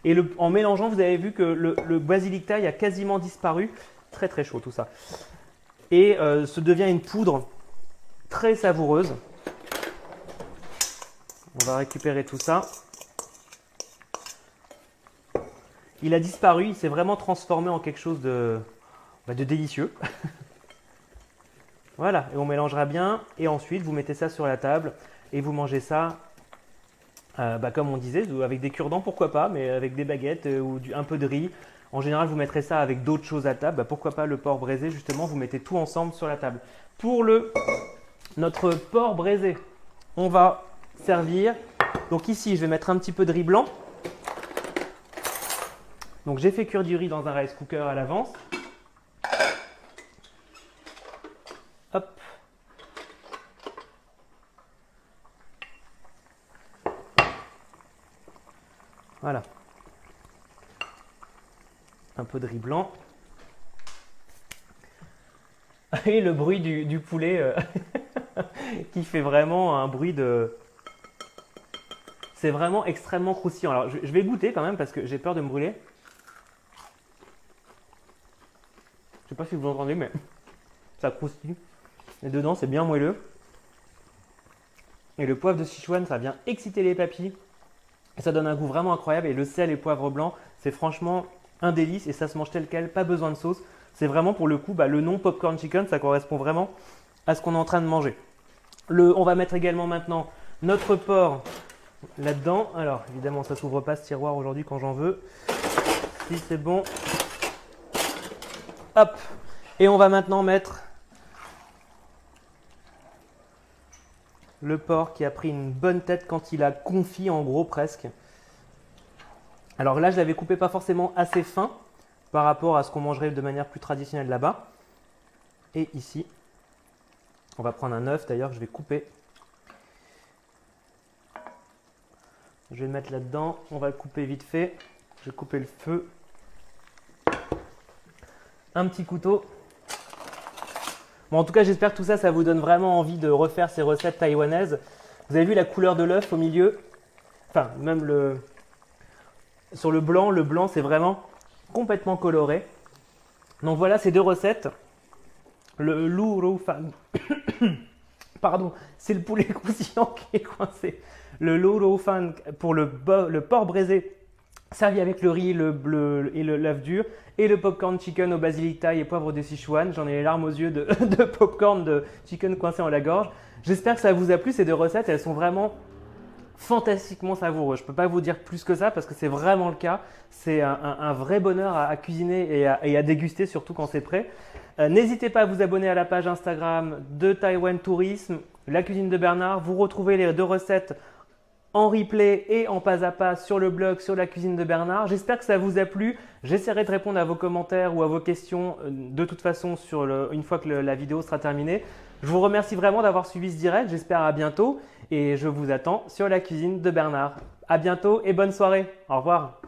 A: Et en mélangeant, vous avez vu que le basilic thaï a quasiment disparu. Très très chaud tout ça. Et se devient une poudre très savoureuse. On va récupérer tout ça. Il a disparu, il s'est vraiment transformé en quelque chose de délicieux. Voilà, et on mélangera bien. Et ensuite, vous mettez ça sur la table et vous mangez ça, comme on disait, avec des cure-dents, pourquoi pas, mais avec des baguettes ou un peu de riz. En général, vous mettrez ça avec d'autres choses à table. Pourquoi pas le porc braisé, justement, vous mettez tout ensemble sur la table. Pour notre porc braisé, on va servir. Donc ici, je vais mettre un petit peu de riz blanc. Donc j'ai fait cuire du riz dans un rice cooker à l'avance. Hop. Voilà. Un peu de riz blanc. Et le bruit du poulet qui fait vraiment un bruit de... C'est vraiment extrêmement croustillant. Alors je vais goûter quand même parce que j'ai peur de me brûler. Je sais pas si vous l'entendez, mais ça croustille. Et dedans, c'est bien moelleux. Et le poivre de Sichuan, ça vient exciter les papilles. Et ça donne un goût vraiment incroyable. Et le sel et poivre blanc, c'est franchement un délice. Et ça se mange tel quel, pas besoin de sauce. C'est vraiment pour le coup, le nom popcorn chicken, ça correspond vraiment à ce qu'on est en train de manger. On va mettre également maintenant notre porc là-dedans. Alors évidemment, ça ne s'ouvre pas ce tiroir aujourd'hui quand j'en veux. Si c'est bon. Hop. Et on va maintenant mettre le porc qui a pris une bonne tête quand il a confit en gros presque. Alors là, je l'avais coupé pas forcément assez fin par rapport à ce qu'on mangerait de manière plus traditionnelle là-bas. Et ici, on va prendre un œuf d'ailleurs que je vais couper. Je vais le mettre là-dedans. On va le couper vite fait. Je vais couper le feu. Un petit couteau. Bon, en tout cas, j'espère que tout ça, ça vous donne vraiment envie de refaire ces recettes taïwanaises. Vous avez vu la couleur de l'œuf au milieu? Enfin, même sur le blanc, c'est vraiment complètement coloré. Donc voilà ces deux recettes. Le lu rou fan. Pardon, c'est le poulet croustillant qui est coincé. Le lu rou fan pour le porc braisé servi avec le riz, le bleu et l'œuf dur. Et le popcorn chicken au basilic thaï et poivre de Sichuan. J'en ai les larmes aux yeux de popcorn de chicken coincé en la gorge. J'espère que ça vous a plu. Ces deux recettes, elles sont vraiment fantastiquement savoureuses. Je ne peux pas vous dire plus que ça parce que c'est vraiment le cas. C'est un vrai bonheur à cuisiner et à déguster, surtout quand c'est prêt. N'hésitez pas à vous abonner à la page Instagram de Taïwan Tourisme, la cuisine de Bernard. Vous retrouvez les deux recettes en replay et en pas à pas sur le blog, sur la cuisine de Bernard. J'espère que ça vous a plu. J'essaierai de répondre à vos commentaires ou à vos questions de toute façon une fois que la vidéo sera terminée. Je vous remercie vraiment d'avoir suivi ce direct. J'espère à bientôt et je vous attends sur la cuisine de Bernard. À bientôt et bonne soirée. Au revoir.